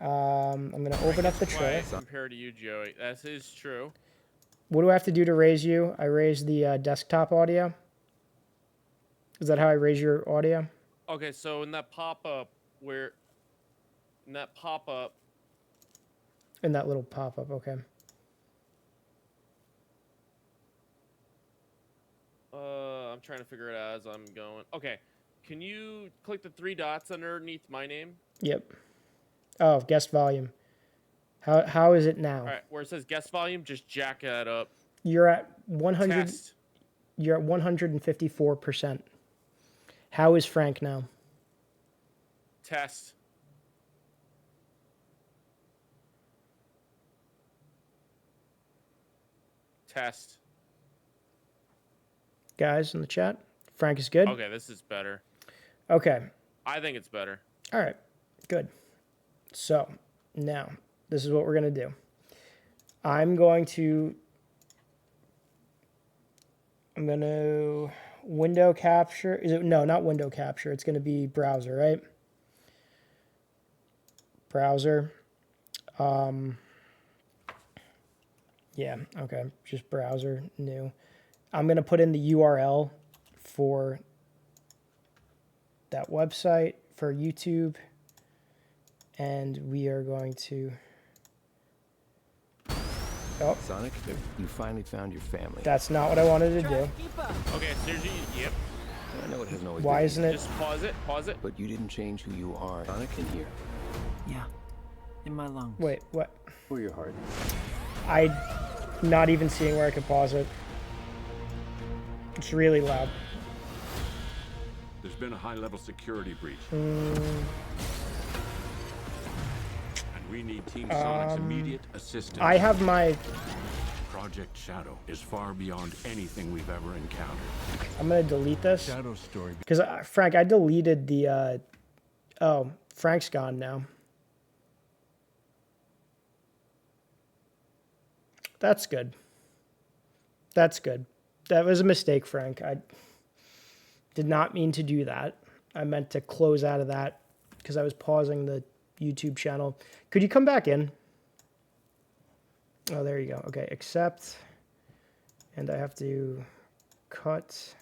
I'm going to open up the trailer. Compared to you, Joey, that is true. What do I have to do to raise you? I raise the desktop audio. Is that how I raise your audio? Okay, so in that pop-up, in that little pop-up, okay. I'm trying to figure it out as I'm going. Okay, can you click the 3 dots underneath my name? Yep. Oh, guest volume. How is it now? All right, where it says guest volume, just jack that up. You're at 100. Test. You're at 154%. How is Frank now? Test. Test. Guys in the chat, Frank is good? Okay, this is better. Okay. I think it's better. All right, good. So now this is what we're going to do. I'm going to window capture. Is it? No, not window capture. It's going to be browser, right? Browser. Yeah, okay. Just browser, new. I'm going to put in the URL for that website for YouTube. And we are going to... Oh. Sonic, you finally found your family. That's not what I wanted to do. Okay, seriously, yep. I know it hasn't always Why been isn't it? Just pause it. But you didn't change who you are, Sonic, in here. Yeah, in my lungs. Wait, what? Or your heart. I'm not even seeing where I could pause it. It's really loud. There's been a high-level security breach. Mm. We need Team Sonic's immediate assistance. I have my... Project Shadow is far beyond anything we've ever encountered. I'm going to delete this. Shadow story. Because, Frank, I deleted the... Oh, Frank's gone now. That's good. That's good. That was a mistake, Frank. I did not mean to do that. I meant to close out of that because I was pausing the YouTube channel. Could you come back in? Oh, there you go. Okay, accept. And I have to cut.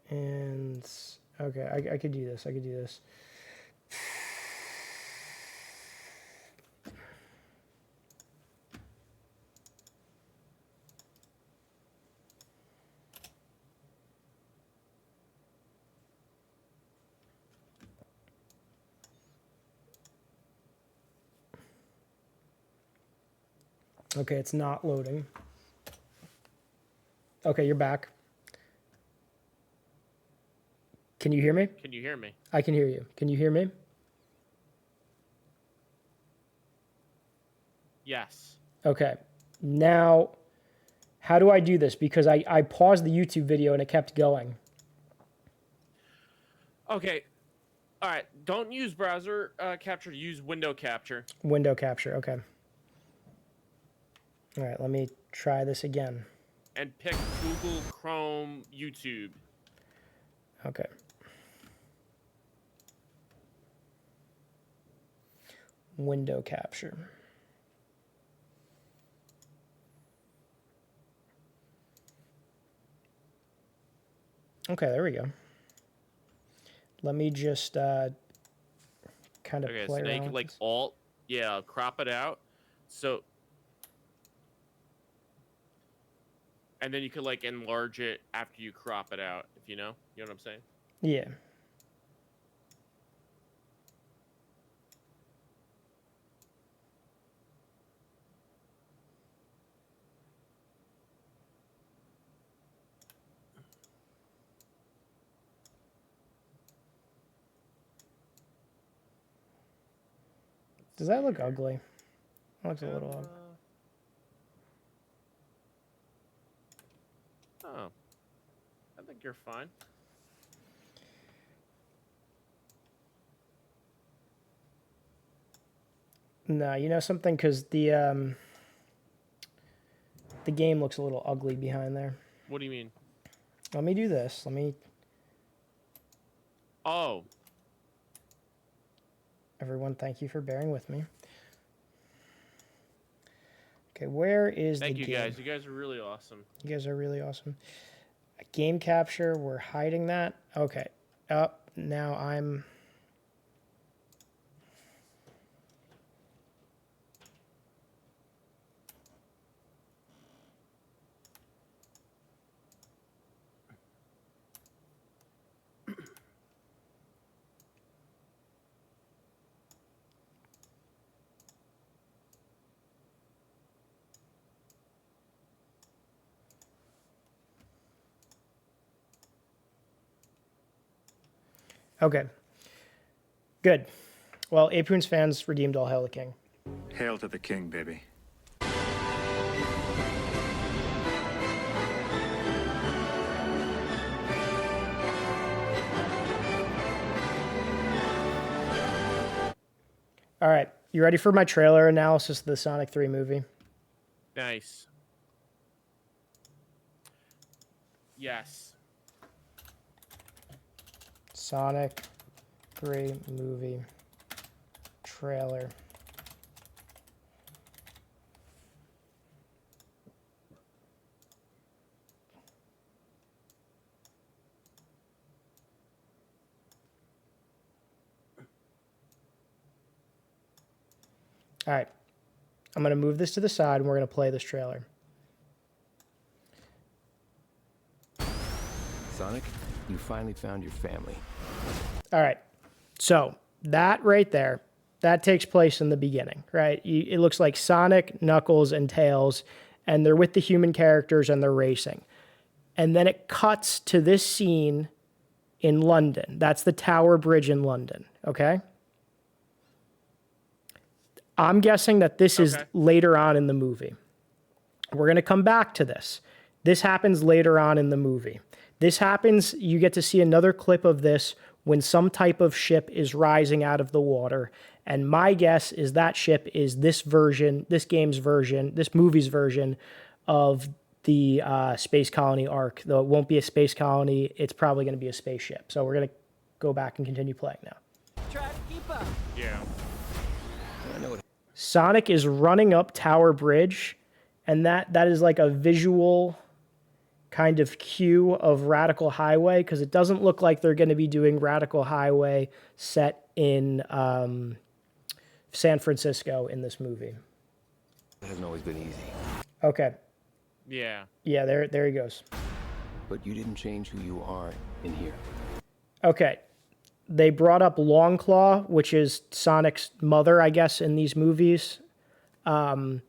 And okay, I could do this. I could do this. Okay, it's not loading. Okay, you're back. Can you hear me? Can you hear me? I can hear you. Can you hear me? Yes. Okay. Now, how do I do this? Because I paused the YouTube video and it kept going. Okay. All right. Don't use browser capture. Use window capture. Window capture. Okay. All right. Let me try this again. And pick Google Chrome YouTube. Okay. Window capture. Okay, there we go. Let me just kind of Okay, play so now you around can with like this. alt, yeah, crop it out. So, and then you could like enlarge it after you crop it out, if you know what I'm saying? Yeah. Does that look ugly? That looks a little ugly. Oh, I think you're fine. No, you know something? Because the game looks a little ugly behind there. What do you mean? Let me do this. Let me... Oh. Everyone, thank you for bearing with me. Okay, where is the game? Thank you guys. You guys are really awesome. You guys are really awesome. Game capture, we're hiding that. Okay. Up, now I'm... Okay. Good. Well, Apoon's fans redeemed all hail the king. Hail to the king, baby. All right. You ready for my trailer analysis of the Sonic 3 movie? Nice. Yes. Sonic 3 movie trailer. All right. I'm going to move this to the side and we're going to play this trailer. Sonic, you finally found your family. All right. So that right there, that takes place in the beginning, right? It looks like Sonic, Knuckles, and Tails, and they're with the human characters and they're racing. And then it cuts to this scene in London. That's the Tower Bridge in London, okay? I'm guessing that this is later on in the movie. We're going to come back to this. This happens later on in the movie. This happens, you get to see another clip of this when some type of ship is rising out of the water. And my guess is that ship is this version, this game's version, this movie's version of the space colony arc. Though it won't be a space colony, it's probably going to be a spaceship. So we're going to go back and continue playing now. Try to keep up. Yeah. I know it. Sonic is running up Tower Bridge, and that is like a visual kind of cue of Radical Highway, because it doesn't look like they're going to be doing Radical Highway set in San Francisco in this movie. It hasn't always been easy. Okay. Yeah. Yeah, there he goes. But you didn't change who you are in here. Okay. They brought up Longclaw, which is Sonic's mother, I guess, in these movies. And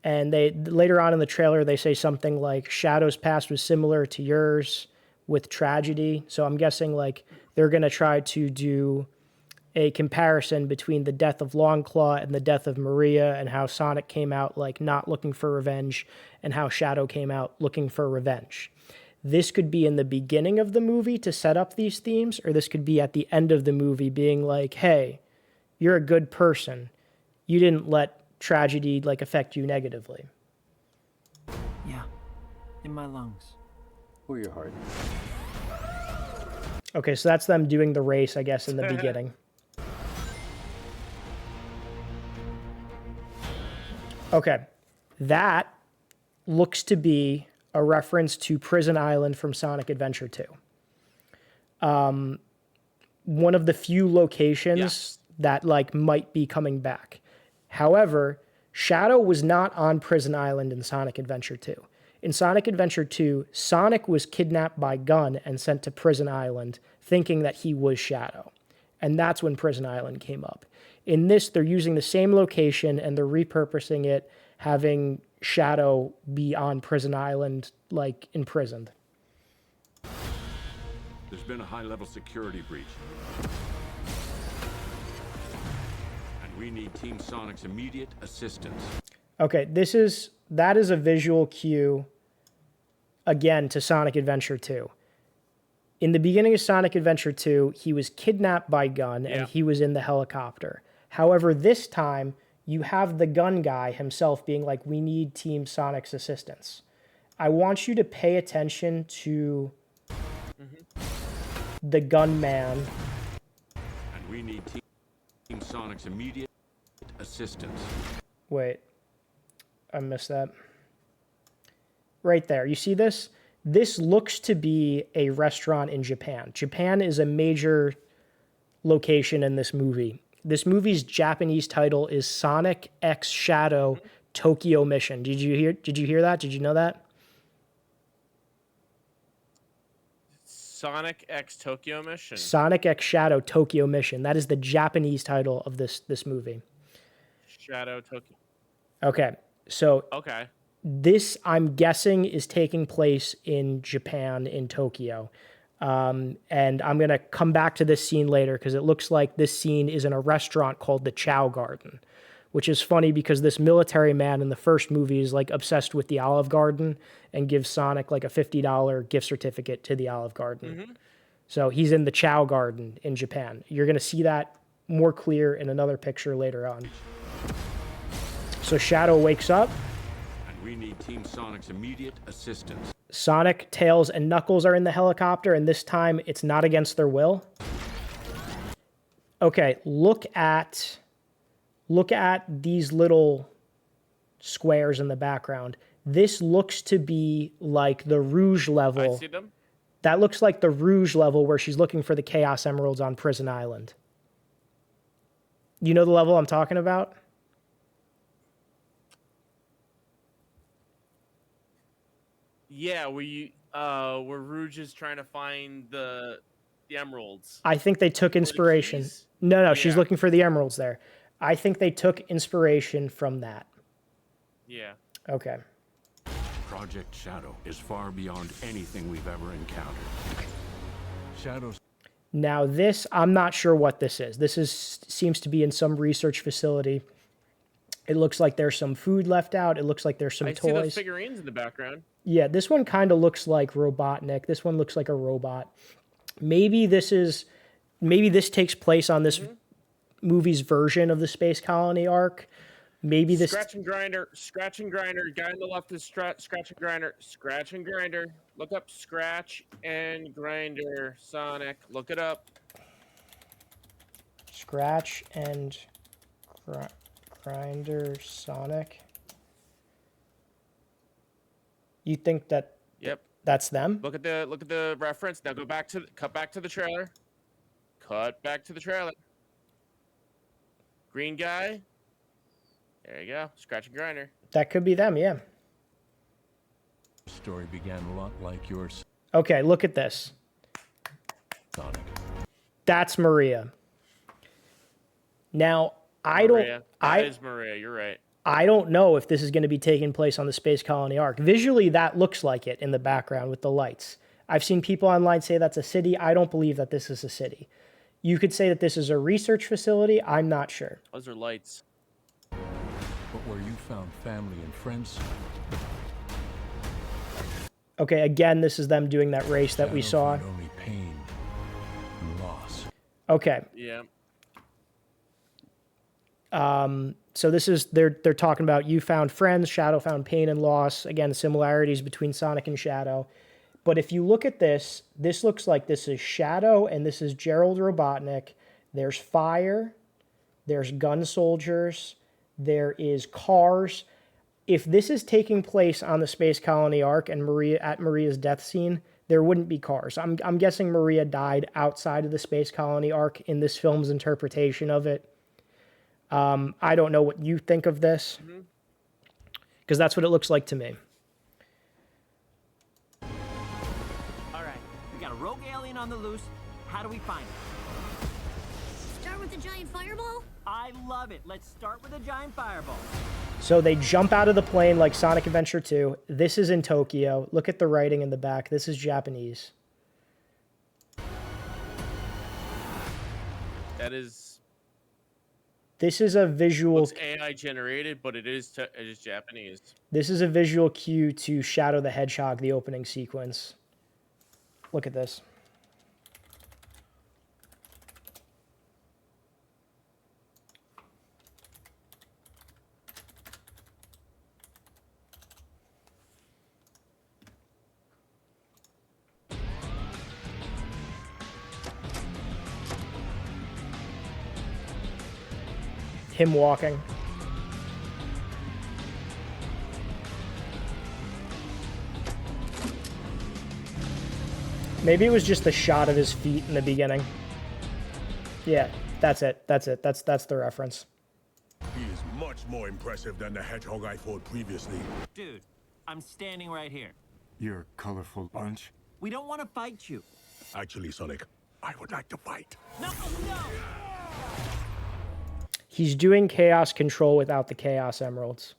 they later on in the trailer, they say something like Shadow's past was similar to yours with tragedy. So I'm guessing like they're going to try to do a comparison between the death of Longclaw and the death of Maria, and how Sonic came out like not looking for revenge and how Shadow came out looking for revenge. This could be in the beginning of the movie to set up these themes, or this could be at the end of the movie being like, hey, you're a good person. You didn't let tragedy like affect you negatively. Yeah, in my lungs. Or your heart. Okay, so that's them doing the race, I guess, in the beginning. Okay, that looks to be a reference to Prison Island from Sonic Adventure 2. one of the few locations that like might be coming back. However, Shadow was not on Prison Island in Sonic Adventure 2. In Sonic Adventure 2, Sonic was kidnapped by Gun and sent to Prison Island thinking that he was Shadow. And that's when Prison Island came up. In this, they're using the same location and they're repurposing it, having Shadow be on Prison Island, like imprisoned. There's been a high-level security breach. And we need Team Sonic's immediate assistance. Okay, that is a visual cue, again, to Sonic Adventure 2. In the beginning of Sonic Adventure 2, he was kidnapped by Gun, and he was in the helicopter. However, this time, you have the Gun guy himself being like, we need Team Sonic's assistance. I want you to pay attention to the Gun man. And we need Team Sonic's immediate assistance. Wait. I missed that. Right there. You see this? This looks to be a restaurant in Japan. Japan is a major location in this movie. This movie's Japanese title is Sonic X Shadow Tokyo Mission. Did you hear that? Did you know that? Sonic X Tokyo Mission. Sonic X Shadow Tokyo Mission. That is the Japanese title of this movie. Shadow Tokyo. Okay. So okay. This, I'm guessing, is taking place in Japan, in Tokyo. And I'm going to come back to this scene later because it looks like this scene is in a restaurant called the Chow Garden, which is funny because this military man in the first movie is like obsessed with the Olive Garden and gives Sonic like a $50 gift certificate to the Olive Garden. So he's in the Chow Garden in Japan. You're going to see that more clear in another picture later on. So Shadow wakes up. And we need Team Sonic's immediate assistance. Sonic, Tails, and Knuckles are in the helicopter, and this time it's not against their will. Okay, look at these little squares in the background. This looks to be like the Rouge level. I see them. That looks like the Rouge level where she's looking for the Chaos Emeralds on Prison Island. You know the level I'm talking about? Yeah, where Rouge is trying to find the emeralds. I think they took inspiration. No, she's looking for the emeralds there. I think they took inspiration from that. Yeah. Okay. Project Shadow is far beyond anything we've ever encountered. Shadow's. Now this, I'm not sure what this is. Seems to be in some research facility. It looks like there's some food left out. It looks like there's some toys. I see those figurines in the background. Yeah, this one kind of looks like Robotnik. This one looks like a robot. Maybe this takes place on this movie's version of the Space Colony arc. Maybe this Scratch and grinder. Guy on the left is scratch and grinder. Look up Scratch and Grinder. Sonic. Look it up. Scratch and Grinder Sonic. You think that? Yep. That's them? Look at the reference. Now cut back to the trailer. Cut back to the trailer. Green guy. There you go. Scratch and Grinder. That could be them, yeah. The story began a lot like yours. Okay, look at this. Sonic. That's Maria. Now, That is Maria. You're right. I don't know if this is going to be taking place on the Space Colony arc. Visually, that looks like it in the background with the lights. I've seen people online say that's a city. I don't believe that this is a city. You could say that this is a research facility. I'm not sure. Those are lights. But where you found family and friends. Okay, again, this is them doing that race that we saw. Only pain and loss. Okay. Yeah. So this is they're talking about you found friends, Shadow found pain and loss. Again, similarities between Sonic and Shadow. But if you look at this looks like this is Shadow and this is Gerald Robotnik. There's fire, there's gun soldiers, there is cars. If this is taking place on the Space Colony arc and Maria's death scene, there wouldn't be cars. I'm guessing Maria died outside of the Space Colony arc in this film's interpretation of it. I don't know what you think of this, because that's what it looks like to me. All right, we got a rogue alien on the loose. How do we find it? Start with the giant fireball? I love it. Let's start with a giant fireball. So they jump out of the plane like Sonic Adventure 2. This is in Tokyo. Look at the writing in the back. This is Japanese. That is... This is a visual... It's AI generated, but it is Japanese. This is a visual cue to Shadow the Hedgehog, the opening sequence. Look at this. Him walking. Maybe it was just the shot of his feet in the beginning. Yeah, that's it. That's the reference. He is much more impressive than the hedgehog I fought previously. Dude, I'm standing right here. You're a colorful bunch. We don't want to fight you. Actually, Sonic, I would like to fight. No, no! He's doing Chaos Control without the Chaos Emeralds.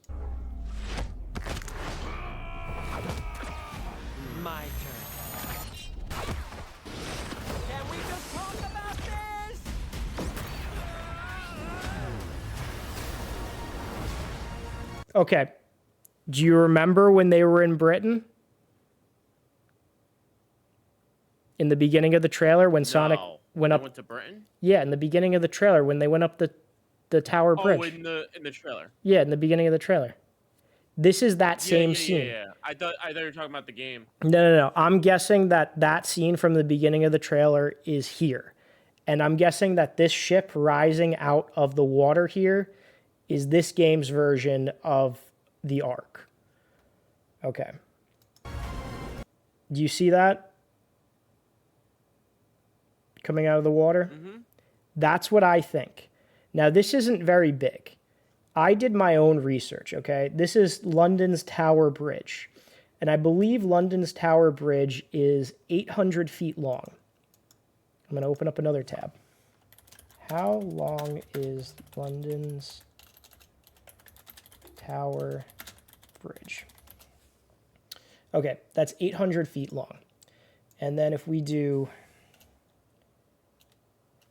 My turn. Can we just talk about this? Okay. Do you remember when they were in Britain? In the beginning of the trailer when Sonic went up... went to Britain? Yeah, in the beginning of the trailer when they went up the Tower Bridge. Oh, in the trailer. Yeah, in the beginning of the trailer. This is that same scene. Yeah. I thought you were talking about the game. No. I'm guessing that scene from the beginning of the trailer is here. And I'm guessing that this ship rising out of the water here is this game's version of the Ark. Okay. Do you see that? Coming out of the water? Mm-hmm. That's what I think. Now, this isn't very big. I did my own research, okay? This is London's Tower Bridge. And I believe London's Tower Bridge is 800 feet long. I'm going to open up another tab. How long is London's Tower Bridge? Okay, that's 800 feet long. And then if we do...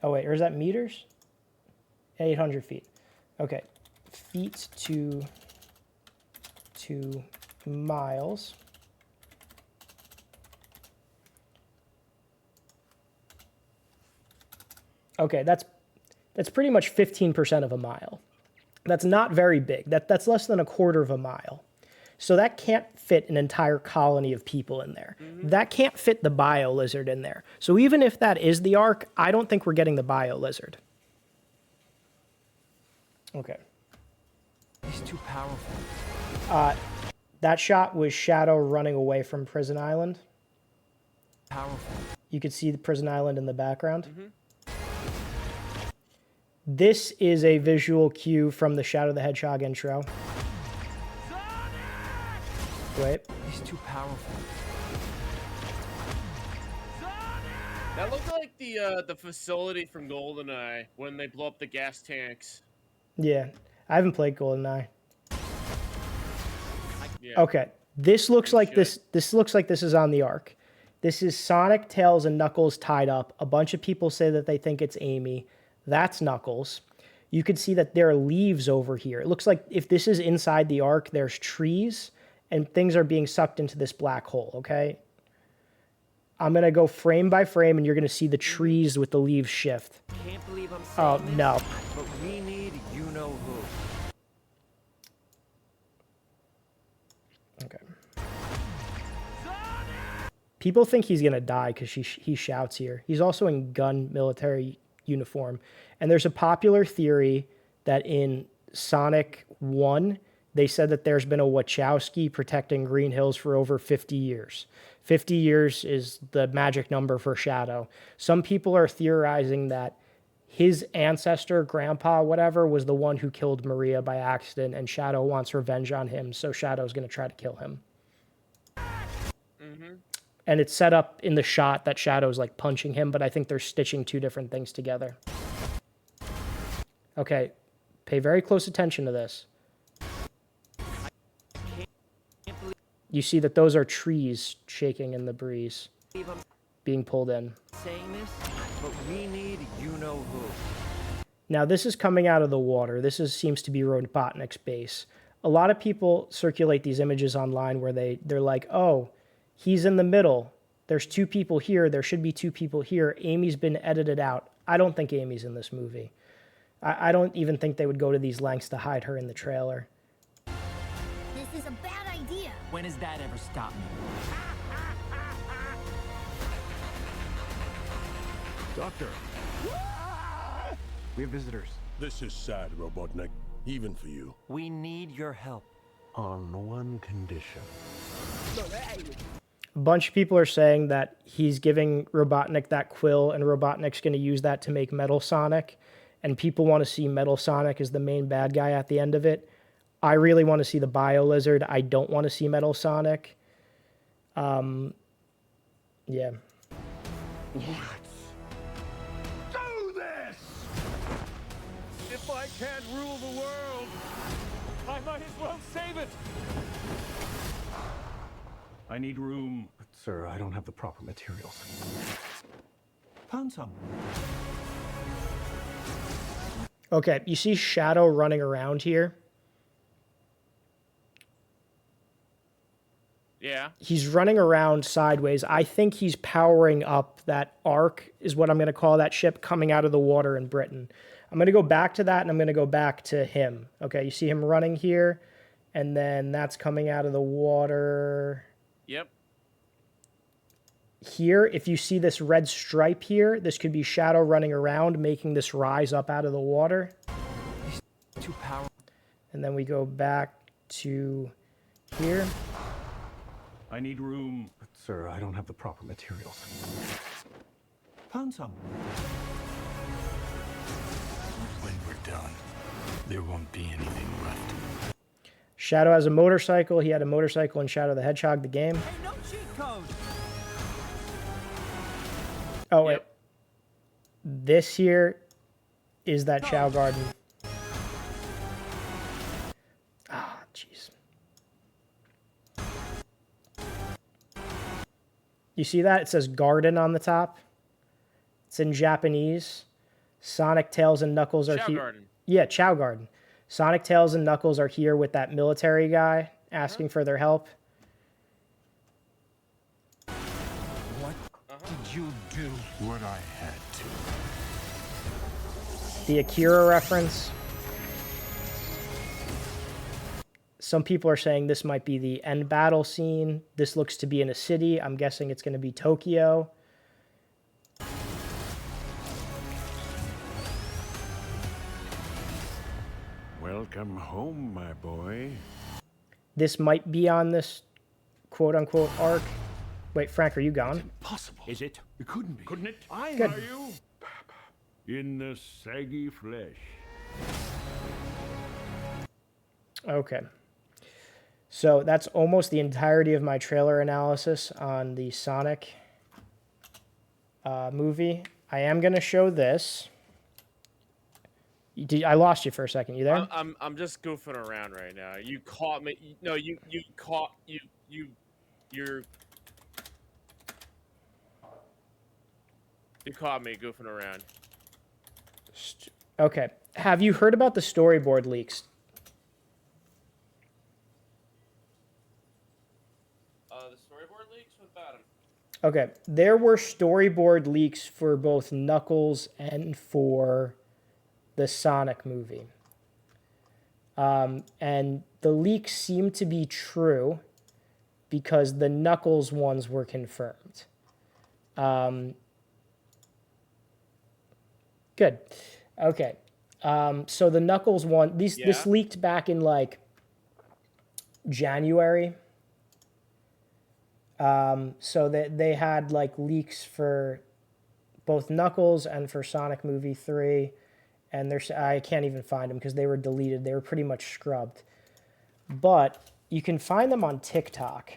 Oh, wait, or is that meters? 800 feet. Okay, feet to miles. Okay, that's pretty much 15% of a mile. That's not very big. That's less than a quarter of a mile. So that can't fit an entire colony of people in there. Mm-hmm. That can't fit the bio lizard in there. So even if that is the Ark, I don't think we're getting the bio lizard. Okay. He's too powerful. That shot was Shadow running away from Prison Island. Powerful. You could see the Prison Island in the background. Mm-hmm. This is a visual cue from the Shadow the Hedgehog intro. Wait. He's too powerful. That looked like the facility from GoldenEye when they blow up the gas tanks. Yeah, I haven't played GoldenEye. Yeah. Okay, this looks like this looks like this is on the Ark. This is Sonic, Tails, and Knuckles tied up. A bunch of people say that they think it's Amy. That's Knuckles. You can see that there are leaves over here. It looks like if this is inside the Ark, there's trees, and things are being sucked into this black hole, okay? I'm going to go frame by frame, and you're going to see the trees with the leaves shift. Can't believe I'm Oh, saying this, no. but we need you-know-who. Okay. People think he's going to die because he shouts here. He's also in gun military uniform. And there's a popular theory that in Sonic 1, They said that there's been a Wachowski protecting Green Hills for over 50 years. 50 years is the magic number for Shadow. Some people are theorizing that his ancestor, grandpa, whatever, was the one who killed Maria by accident, and Shadow wants revenge on him, so Shadow's going to try to kill him. Mm-hmm. And it's set up in the shot that Shadow's like punching him, but I think they're stitching two different things together. Okay, pay very close attention to this. You see that those are trees shaking in the breeze, being pulled in. Saying this, but we need you-know-who. Now, this is coming out of the water. Seems to be Robotnik's base. A lot of people circulate these images online where they're like, oh, he's in the middle. There's two people here. There should be two people here. Amy's been edited out. I don't think Amy's in this movie. I don't even think they would go to these lengths to hide her in the trailer. This is a bad idea. When has that ever stopped me? Doctor! We have visitors. This is sad, Robotnik. Even for you. We need your help. On one condition. A bunch of people are saying that he's giving Robotnik that quill, and Robotnik's going to use that to make Metal Sonic. And people want to see Metal Sonic as the main bad guy at the end of it. I really want to see the Bio Lizard. I don't want to see Metal Sonic. Yeah. Let's do this! If I can't rule the world, I might as well save it. I need room. But, sir, I don't have the proper materials. Found some. Okay, you see Shadow running around here? Yeah. He's running around sideways. I think he's powering up that Ark, is what I'm going to call that ship coming out of the water in Britain. I'm going to go back to that, and I'm going to go back to him. Okay, you see him running here, and then that's coming out of the water. Yep. Here, if you see this red stripe here, this could be Shadow running around, making this rise up out of the water. He's too powerful. And then we go back to here. I need room. But, sir, I don't have the proper materials. Found some. When we're done, there won't be anything left. Shadow has a motorcycle. He had a motorcycle in Shadow the Hedgehog, the game. Hey, no cheat code. Oh, wait. This here is that Chow Garden. Ah, jeez. You see that? It says garden on the top. It's in Japanese. Sonic, Tails, and Knuckles are Chow here. Garden. Yeah, Chow Garden. Sonic, Tails, and Knuckles are here with that military guy asking for their help. What did you do? What I had to. The Akira reference. Some people are saying this might be the end battle scene. This looks to be in a city. I'm guessing it's going to be Tokyo. Welcome home, my boy. This might be on this quote-unquote arc. Wait, Frank, are you gone? Impossible. Is it? It couldn't be. Couldn't it? I Good. are you? In the saggy flesh. Okay. So that's almost the entirety of my trailer analysis on the Sonic movie. I am going to show this. I lost you for a second. You there? I'm just goofing around right now. You caught me. No, you caught you're. You caught me goofing around. Okay. Have you heard about the storyboard leaks? The storyboard leaks? What about them? Okay. There were storyboard leaks for both Knuckles and for the Sonic movie. And the leaks seem to be true because the Knuckles ones were confirmed. Good. Okay. So the Knuckles one, this leaked back in like January. So they had like leaks for both Knuckles and for Sonic Movie 3, and I can't even find them because they were deleted. They were pretty much scrubbed. But you can find them on TikTok.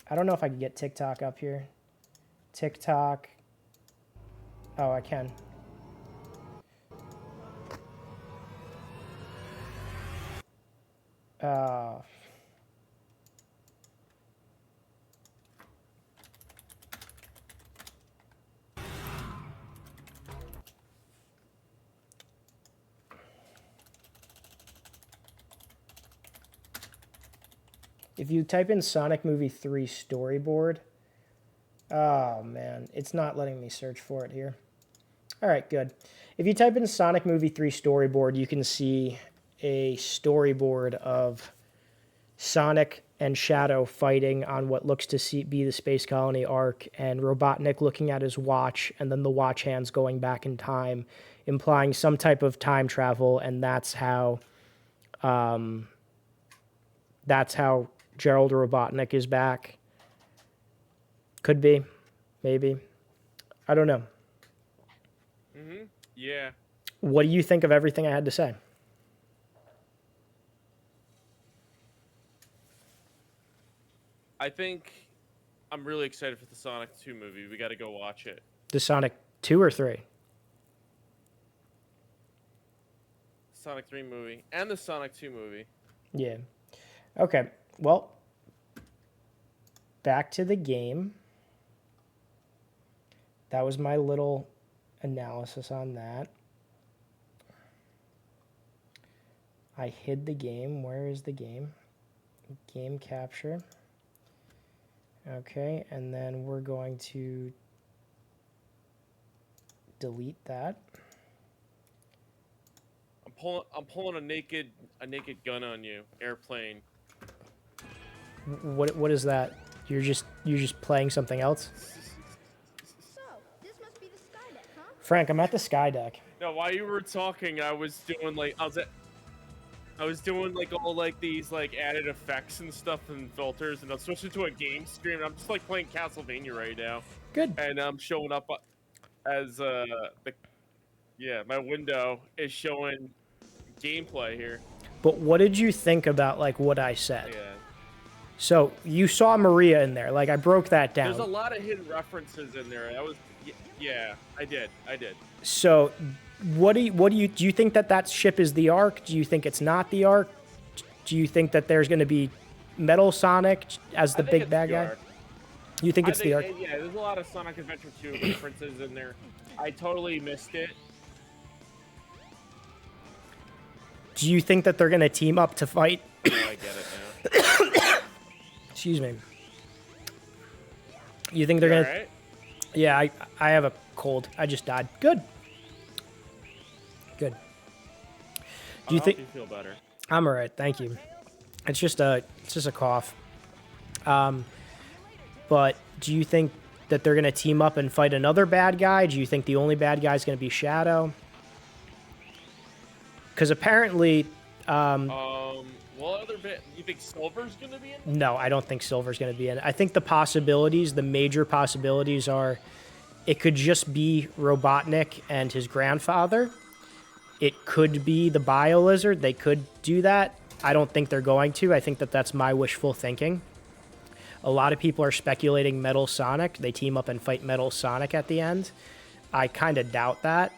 I don't know if I can get TikTok up here. TikTok. Oh, I can. If you type in Sonic Movie 3 storyboard, oh man, it's not letting me search for it here. All right, good. If you type in Sonic Movie 3 storyboard, you can see a storyboard of Sonic and Shadow fighting on what looks to be the Space Colony Ark, and Robotnik looking at his watch, and then the watch hands going back in time, implying some type of time travel, and that's how Gerald Robotnik is back. Could be. Maybe. I don't know. Mm-hmm. Yeah. What do you think of everything I had to say? I think I'm really excited for the Sonic 2 movie. We got to go watch it. The Sonic 2 or 3? Sonic 3 movie and the Sonic 2 movie. Yeah. Okay. Well, back to the game. That was my little analysis on that. I hid the game. Where is the game? Game capture. Okay, and then we're going to delete that. I'm pulling a naked gun on you, airplane. What is that? You're just playing something else? So, this must be the sky deck, huh? Frank, I'm at the sky deck. No, while you were talking, I was doing like all like these like added effects and stuff and filters, and I'm switching to a game screen. I'm just like playing Castlevania right now. Good. And I'm showing up as my window is showing gameplay here. But what did you think about like what I said? Yeah. So you saw Maria in there. Like I broke that down. There's a lot of hidden references in there. Yeah, I did. So do you think that ship is the Ark? Do you think it's not the Ark? Do you think that there's going to be Metal Sonic as the big bad guy? You think it's the Ark? Yeah, there's a lot of Sonic Adventure 2 references in there. I totally missed it. Do you think that they're going to team up to fight? Oh, I get it now. Excuse me. You think they're going to... Right? Yeah, I have a cold. I just died. Good. Do you think... you feel better. I'm all right, thank you. It's just a cough. But do you think that they're going to team up and fight another bad guy? Do you think the only bad guy is going to be Shadow? Because apparently... what other bit? You think Silver's going to be in? No, I don't think Silver's going to be in. I think the major possibilities are it could just be Robotnik and his grandfather. It could be the Bio-Lizard. They could do that. I don't think they're going to. I think that's my wishful thinking. A lot of people are speculating Metal Sonic. They team up and fight Metal Sonic at the end. I kind of doubt that.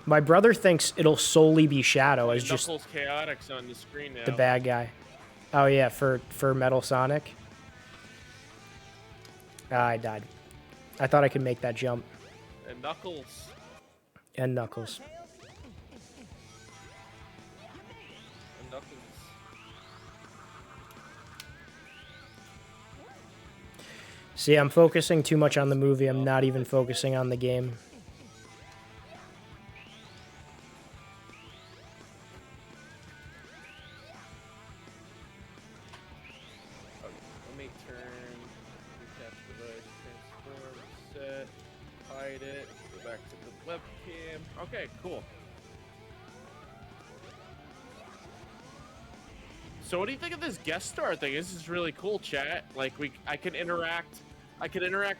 My brother thinks it'll solely be Shadow as just Knuckles Chaotix on the screen now. the bad guy. Oh yeah, for Metal Sonic. I died. I thought I could make that jump. And Knuckles. And Knuckles. See, I'm focusing too much on the movie. I'm not even focusing on the game. Let me turn recap device, transform, set, hide it, go back to the webcam. Okay, cool. So what do you think of this guest star thing? This is really cool, chat. Like I can interact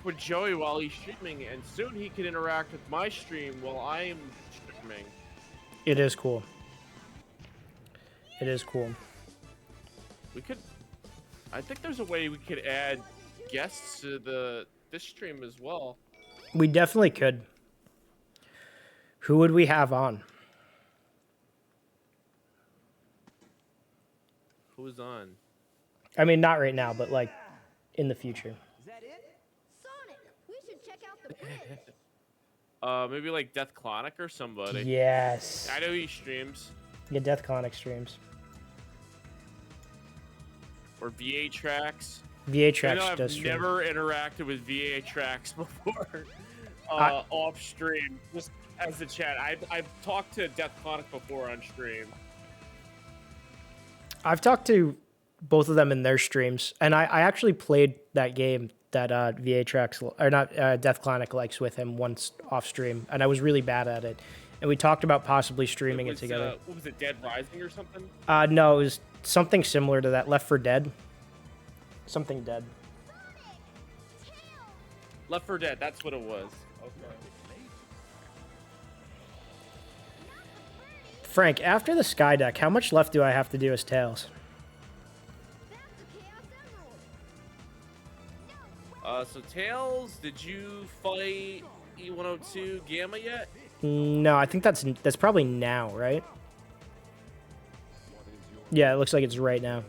with Joey while he's streaming, and soon he can interact with my stream while I'm streaming. It is cool. It is cool. I think there's a way we could add guests to this stream as well. We definitely could. Who would we have on? Who's on? I mean, not right now, but like in the future. Sonic, we should check out the bridge. Maybe like Death Clonic or somebody. Yes. I know he streams. Yeah, Death Clonic streams. Or VA Tracks. VA Tracks I know does I've stream. never interacted with VA Tracks before. Off stream, just as a chat. I've talked to Death Clonic before on stream. I've talked to both of them in their streams, and I actually played that game that VA Tracks, or not, Death Clonic likes with him once off stream, and I was really bad at it. And we talked about possibly streaming it together. What was it, Dead Rising or something? No, it was something similar to that, Left 4 Dead. Something Dead. Left 4 Dead, that's what it was. Okay. Frank, after the Sky Deck, how much left do I have to do as Tails? So Tails, did you fight E102 Gamma yet? No, I think that's probably now, right? Yeah, it looks like it's right now.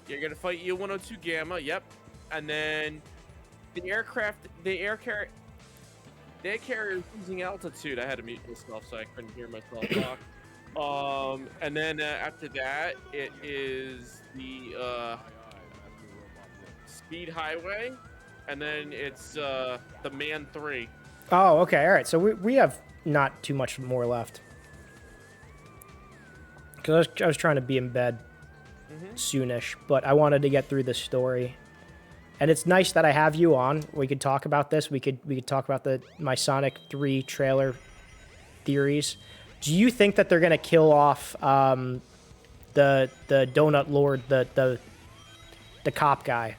You're gonna fight E102 Gamma, yep. And then the air carrier is losing altitude. I had to mute myself so I couldn't hear myself talk. And then after that, it is the Speed Highway, and then it's the Man 3. Oh, okay, all right. So we have not too much more left. Because I was trying to be in bed soonish, but I wanted to get through this story. And it's nice that I have you on. We could talk about this. We could talk about my Sonic 3 trailer theories. Do you think that they're gonna kill off the Donut Lord, the cop guy?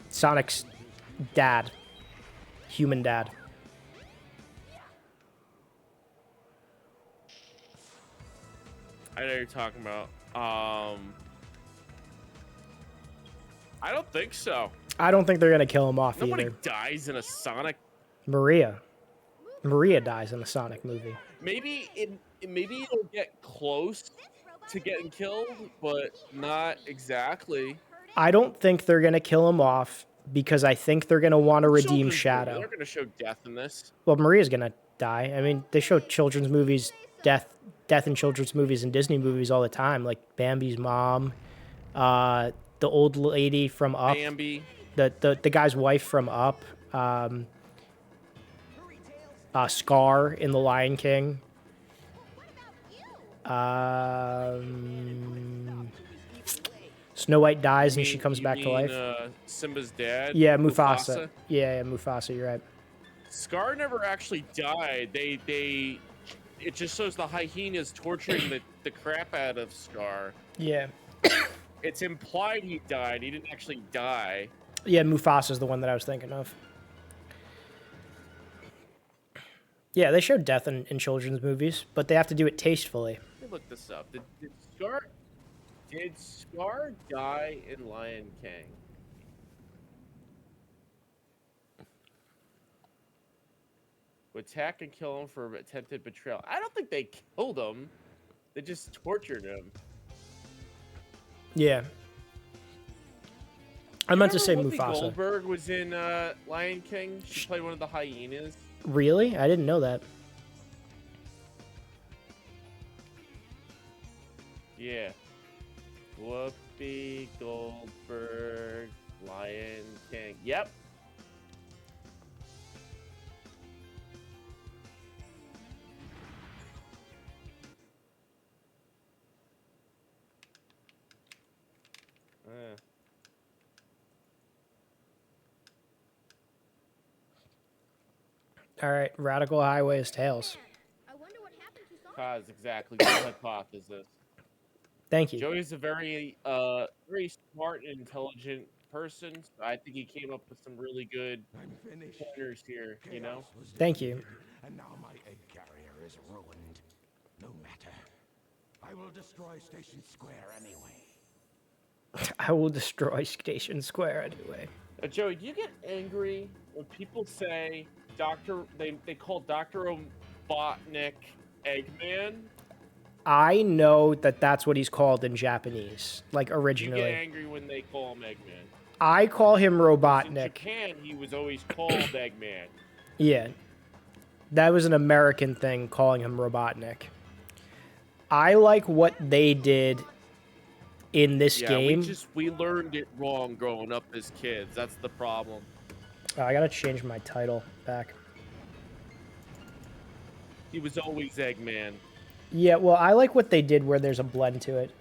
Sonic's dad. Human dad. I know what you're talking about. I don't think so. I don't think they're gonna kill him off Nobody either. dies in a Sonic. Maria dies in a Sonic movie. Maybe it'll get close to getting killed, but not exactly. I don't think they're gonna kill him off because I think they're gonna want to redeem Children's Shadow. movie. They're gonna show death in this. Well, Maria's gonna die. I mean, they show children's movies, death in children's movies and Disney movies all the time, like Bambi's mom, the old lady from Up, Bambi, the guy's wife from Up, Scar in The Lion King. Snow White dies and she comes back to life. Simba's dad. Yeah, Mufasa. Yeah, Mufasa. You're right. Scar never actually died. It just shows the hyenas torturing the crap out of Scar. Yeah. It's implied he died. He didn't actually die. Yeah, Mufasa's the one that I was thinking of. Yeah, they show death in children's movies, but they have to do it tastefully. Let me look this up. Did Scar die in Lion King? Attack and kill him for attempted betrayal. I don't think they killed him. They just tortured him. Yeah. I meant to say Whoopi Mufasa. Goldberg was in Lion King. She played one of the hyenas. Really? I didn't know that. Yeah. Whoopi Goldberg, Lion King. Yep. All right, Radical Highway is Tails. I wonder what happened to Sonic. That's exactly good hypothesis. Thank you. Joey's a very smart and intelligent person. So I think he came up with some really good pointers here. You know. Thank you. And now my egg carrier is ruined. No matter. I will destroy Station Square anyway. I will destroy Station Square anyway. Joey, do you get angry when people say they call Dr. Robotnik Eggman? I know that that's what he's called in Japanese, like You originally. get angry when they call him Eggman. I call him In Robotnik. Japan, he was always called Eggman. Yeah. That was an American thing, calling him Robotnik. I like what they did in this game. We learned it wrong growing up as kids. That's the problem. Oh, I gotta change my title back. He was always Eggman. Yeah, well, I like what they did where there's a blend to it.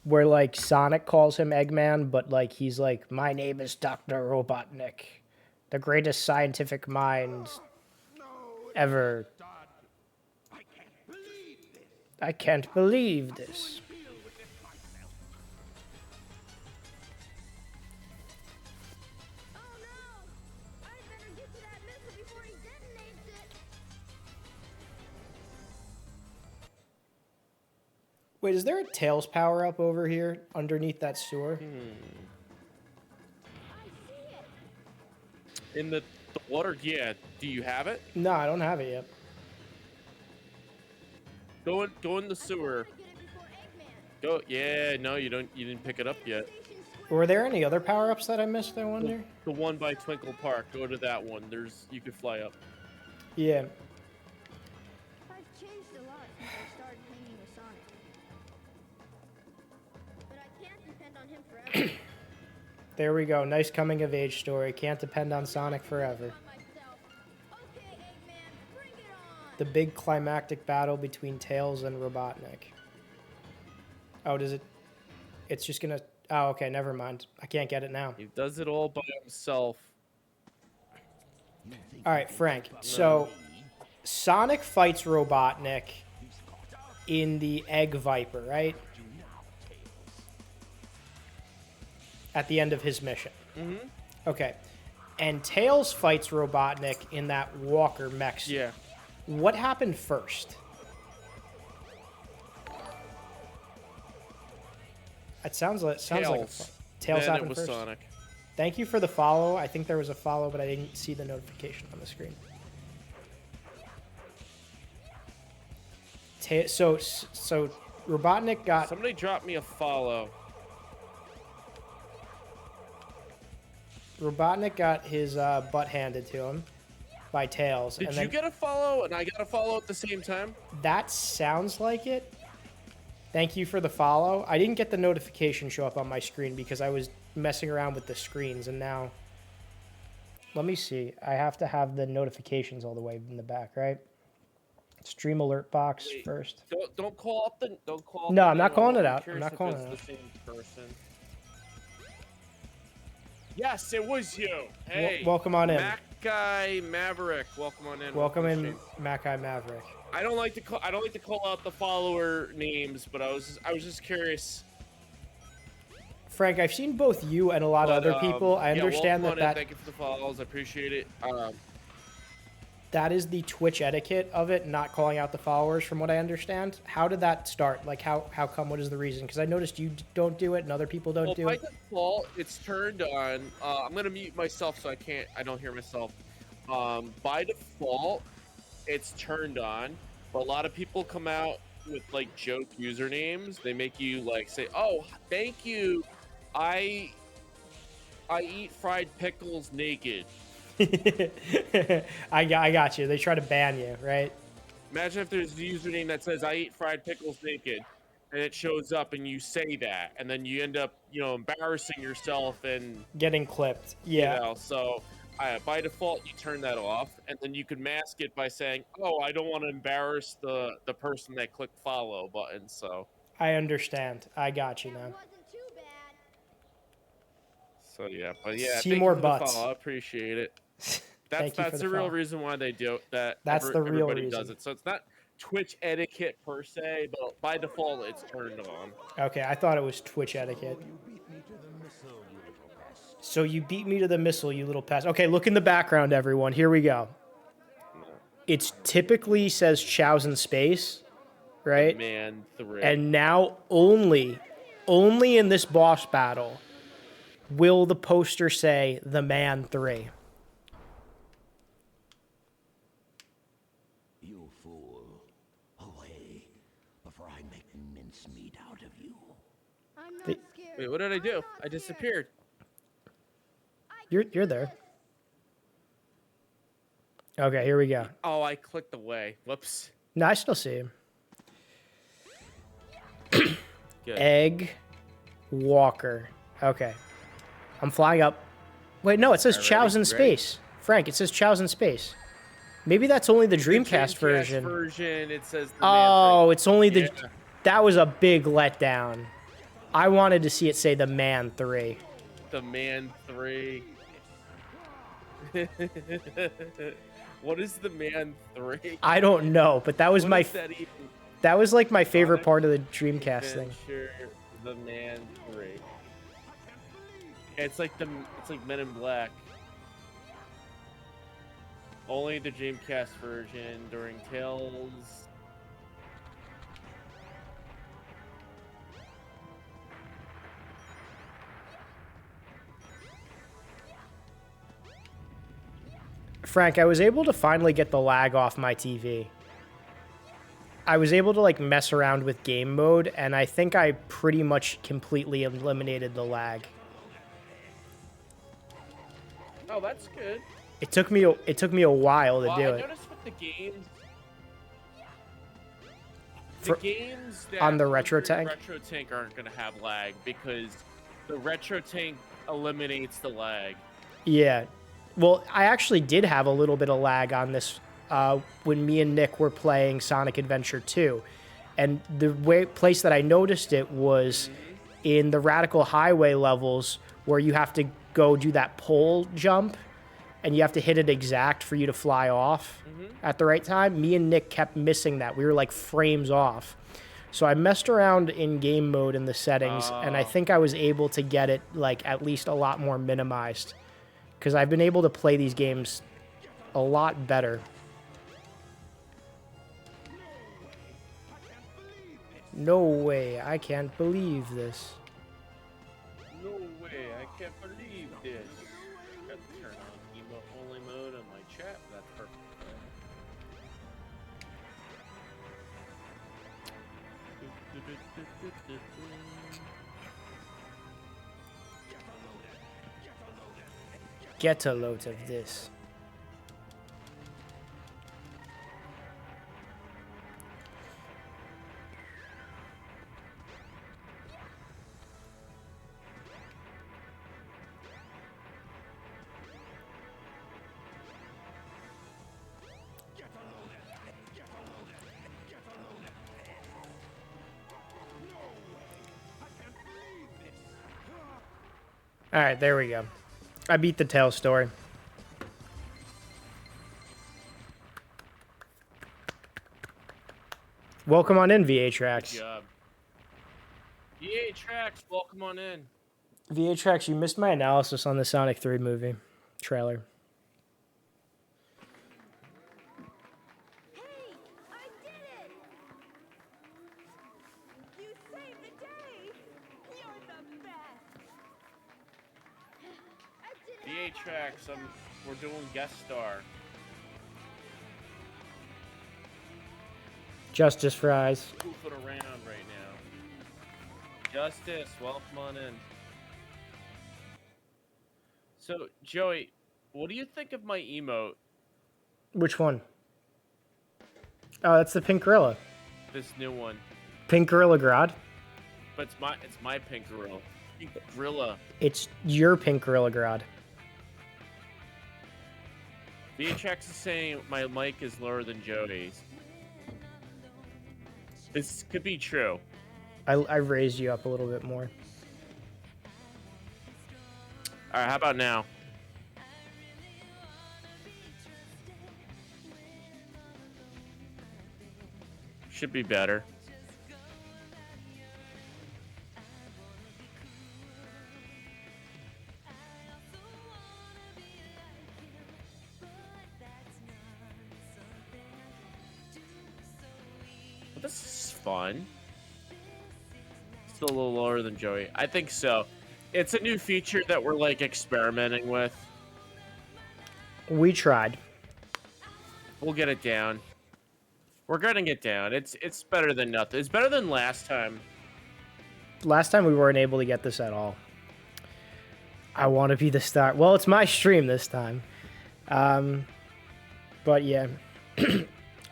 Where, like, Sonic calls him Eggman, but, like, he's like, my name is Dr. Robotnik, the greatest scientific mind ever. I can't believe this. Wait, is there a Tails power-up over here underneath that sewer? In the water, yeah. Do you have it? No, I don't have it yet. Go in the sewer. Go. Yeah, no, you don't. You didn't pick it up yet. Were there any other power-ups that I missed, I wonder? The one by Twinkle Park. Go to that one. You could fly up. Yeah. I've changed a lot since I started hanging with Sonic. But I can't depend on him forever. There we go. Nice coming-of-age story. Can't depend on Sonic forever. The big climactic battle between Tails and Robotnik. Oh, does it... It's just gonna... Oh, okay, never mind. I can't get it now. He does it all by himself. Alright, Frank. So, Sonic fights Robotnik in the Egg Viper, right? At the end of his mission. Mm-hmm. Okay. And Tails fights Robotnik in that Walker mech suit. Yeah. What happened first? It sounds like Tails. Tails Then happened it was first. Sonic. Thank you for the follow. I think there was a follow, but I didn't see the notification on the screen. So Robotnik got... Somebody dropped me a follow. Robotnik got his butt handed to him by Tails. Did and you then, get a follow and I got a follow at the same time? That sounds like it. Thank you for the follow. I didn't get the notification show up on my screen because I was messing around with the screens, and now... Let me see. I have to have the notifications all the way in the back, right? Stream alert box first. Don't call up the... Don't call No, up I'm the not name. calling it I'm out. I'm curious not if calling it's it out. the same person. Yes, it was you. Hey. Welcome on in. Mac Guy Maverick. Welcome on in. Welcome in, Mackay Maverick. I don't like to call out the follower names, but I was just curious. Frank, I've seen both you and a lot of other people. I understand welcome that on in. Thank you for the follows. I appreciate it. That is the Twitch etiquette of it, not calling out the followers, from what I understand. How did that start? Like, how come? What is the reason? Because I noticed you don't do it and other people don't do it. By default, it's turned on. I'm gonna mute myself so I don't hear myself. By default, it's turned on, but a lot of people come out with like joke usernames. They make you like say, "Oh, thank you. I eat fried pickles naked." I got you. They try to ban you, right? Imagine if there's a username that says "I eat fried pickles naked," and it shows up, and you say that, and then you end up, embarrassing yourself and getting clipped. Yeah. So by default, you turn that off, and then you can mask it by saying, "Oh, I don't want to embarrass the person that clicked follow button." So I understand. I got you now. So yeah, but yeah, See thank more you for the butts. follow. I appreciate it. Thank you for That's the the real follow. reason why they do that. That's the real Everybody does reason. it. So it's not Twitch etiquette per se, but by default it's turned on. Okay, I thought it was Twitch etiquette. So you beat me to the missile, you little pest. Okay, look in the background, everyone. Here we go. It's typically says Chow's in space, right? Man 3. And now only in this boss battle will the poster say the man 3. You fool. Away before I make mincemeat out of you. I'm not The- scared. Wait, what did I do? I disappeared. You're there. Okay, here we go. Oh, I clicked away. Whoops. No, I still see him. Good. Egg Walker. Okay. I'm flying up. Wait, no, it says Alrighty, Chow's in great. space. Frank, it says Chow's in space. Maybe that's only the Dreamcast version. It says the Oh, it's only the... Yeah. That was a big letdown. I wanted to see it say the Man 3. The Man 3. What is the Man 3? I don't know, but that was What my... is that even? That was like my favorite part of the Dreamcast thing. Adventure, the Man 3. It's like Men in Black. Only the Dreamcast version during Tales. Frank, I was able to finally get the lag off my TV. I was able to like mess around with game mode, and I think I pretty much completely eliminated the lag. Oh, that's good. It took me a while to Well, do I it. noticed with the games, For- games that on the run Retro through Tank? Retro Tank aren't going to have lag because the Retro Tank eliminates the lag. Yeah. Well, I actually did have a little bit of lag on this when me and Nick were playing Sonic Adventure 2. And the place that I noticed it was in the Radical Highway levels where you have to go do that pole jump and you have to hit it exact for you to fly off at the right time. Me and Nick kept missing that. We were like frames off. So I messed around in game mode in the settings, and I think I was able to get it like at least a lot more minimized, because I've been able to play these games a lot better. No way, I can't believe this. No way, I can't believe this. Got to turn on emote only mode on my chat. That's perfect. Get a load of this. All right, there we go. I beat the tail story. Welcome on in, VA Tracks. Good job. EA Tracks, welcome on in. VA Tracks, you missed my analysis on the Sonic 3 movie trailer. Hey, I did it! You saved the day! You're the best! I did it! EA Tracks, we're doing guest star. Justice Fries. Goofing around right now. Justice, welcome on in. So, Joey, what do you think of my emote? Which one? Oh, that's the Pink Gorilla. This new one. Pink Gorilla Grodd. But it's my pink gorilla. Pink gorilla. It's your Pink Gorilla Grodd. VHX is saying my mic is lower than Joey's. This could be true. I raised you up a little bit more. All right, how about now? should be better. This is fun. Still a little lower than Joey. I think so. It's a new feature that we're like experimenting with. We tried. We'll get it down. We're getting it down. It's better than nothing. It's better than last time. Last time we weren't able to get this at all. I want to be the star. Well, it's my stream this time. But yeah,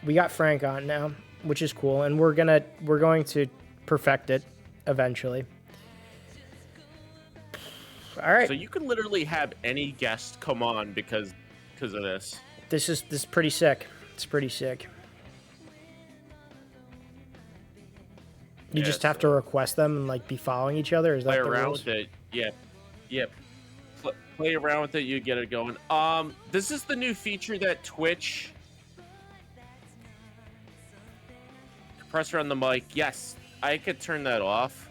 we got Frank on now, which is cool, and we're going to perfect it eventually. All right. So you can literally have any guest come on because of this. This is pretty sick. It's pretty sick. You just have to request them and like be following each other. Is that the rules? Play around with it. Yeah. Play around with it. You get it going. This is the new feature that Twitch. Compressor on the mic. Yes, I could turn that off.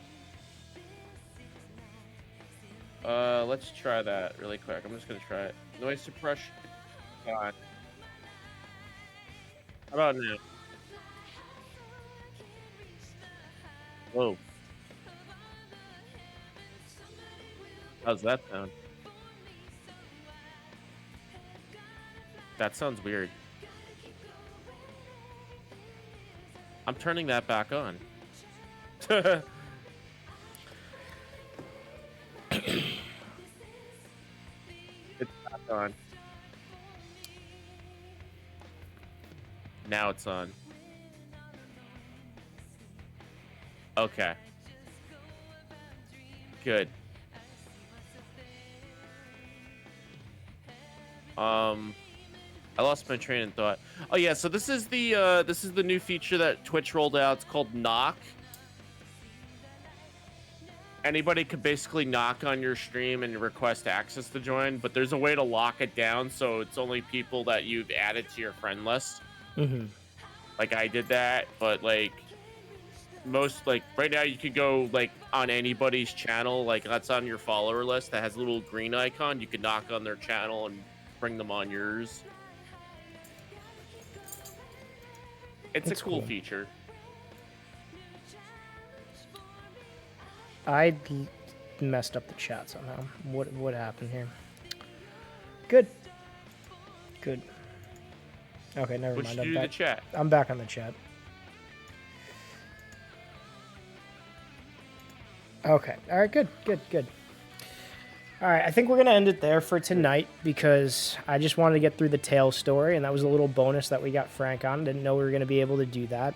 Let's try that really quick. I'm just gonna try it. Noise suppression. God. How about now? Whoa. How's that sound? That sounds weird. I'm turning that back on. It's back on. Now it's on. Okay. Good. I lost my train of thought. Oh yeah, so this is the new feature that Twitch rolled out. It's called Knock. Anybody could basically knock on your stream and request access to join, but there's a way to lock it down so it's only people that you've added to your friend list. Mm-hmm. Like I did that, but like most like right now you could go like on anybody's channel, like that's on your follower list that has a little green icon. You could knock on their channel and bring them on yours. It's a cool feature. I messed up the chat somehow. What happened here? Good. Okay, never mind. I'm back. The chat? I'm back on the chat. Okay. All right. Good. All right. I think we're gonna end it there for tonight because I just wanted to get through the Tails story, and that was a little bonus that we got Frank on. Didn't know we were gonna be able to do that.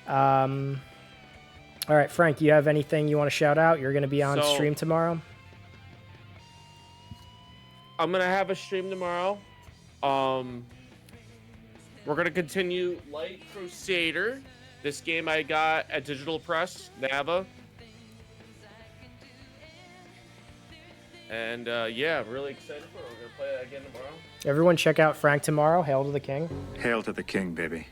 All right, Frank. Do you have anything you want to shout out? You're gonna be on stream tomorrow. I'm gonna have a stream tomorrow. We're gonna continue Light Crusader. This game I got at Digital Press, Nava. And yeah, really excited for it. We're gonna play that again tomorrow. Everyone check out Frank tomorrow. Hail to the King. Hail to the king, baby.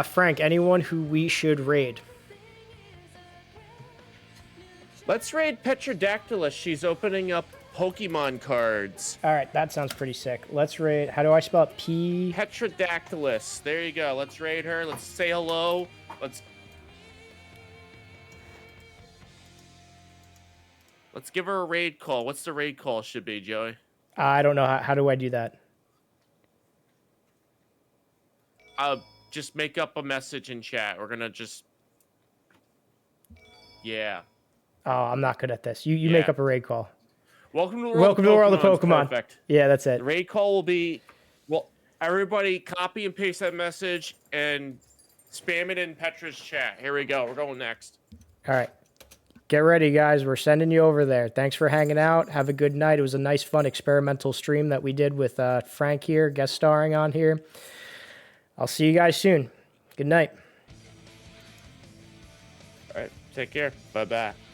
Frank, anyone who we should raid? Let's raid Petrodactylus. She's opening up Pokemon cards. All right, that sounds pretty sick. Let's raid. How do I spell it? Petrodactylus. There you go. Let's raid her. Let's say hello. Let's give her a raid call. What's the raid call should be, Joey? I don't know. How do I do that? Just make up a message in chat. We're gonna just... Yeah. Oh, I'm not good at this. You make up a raid call. Welcome to the world of Pokemon. Perfect. Yeah, that's it. The raid call will be... Well, everybody copy and paste that message and spam it in Petra's chat. Here we go. We're going next. All right. Get ready, guys. We're sending you over there. Thanks for hanging out. Have a good night. It was a nice, fun experimental stream that we did with Frank here, guest starring on here. I'll see you guys soon. Good night. All right, take care. Bye bye.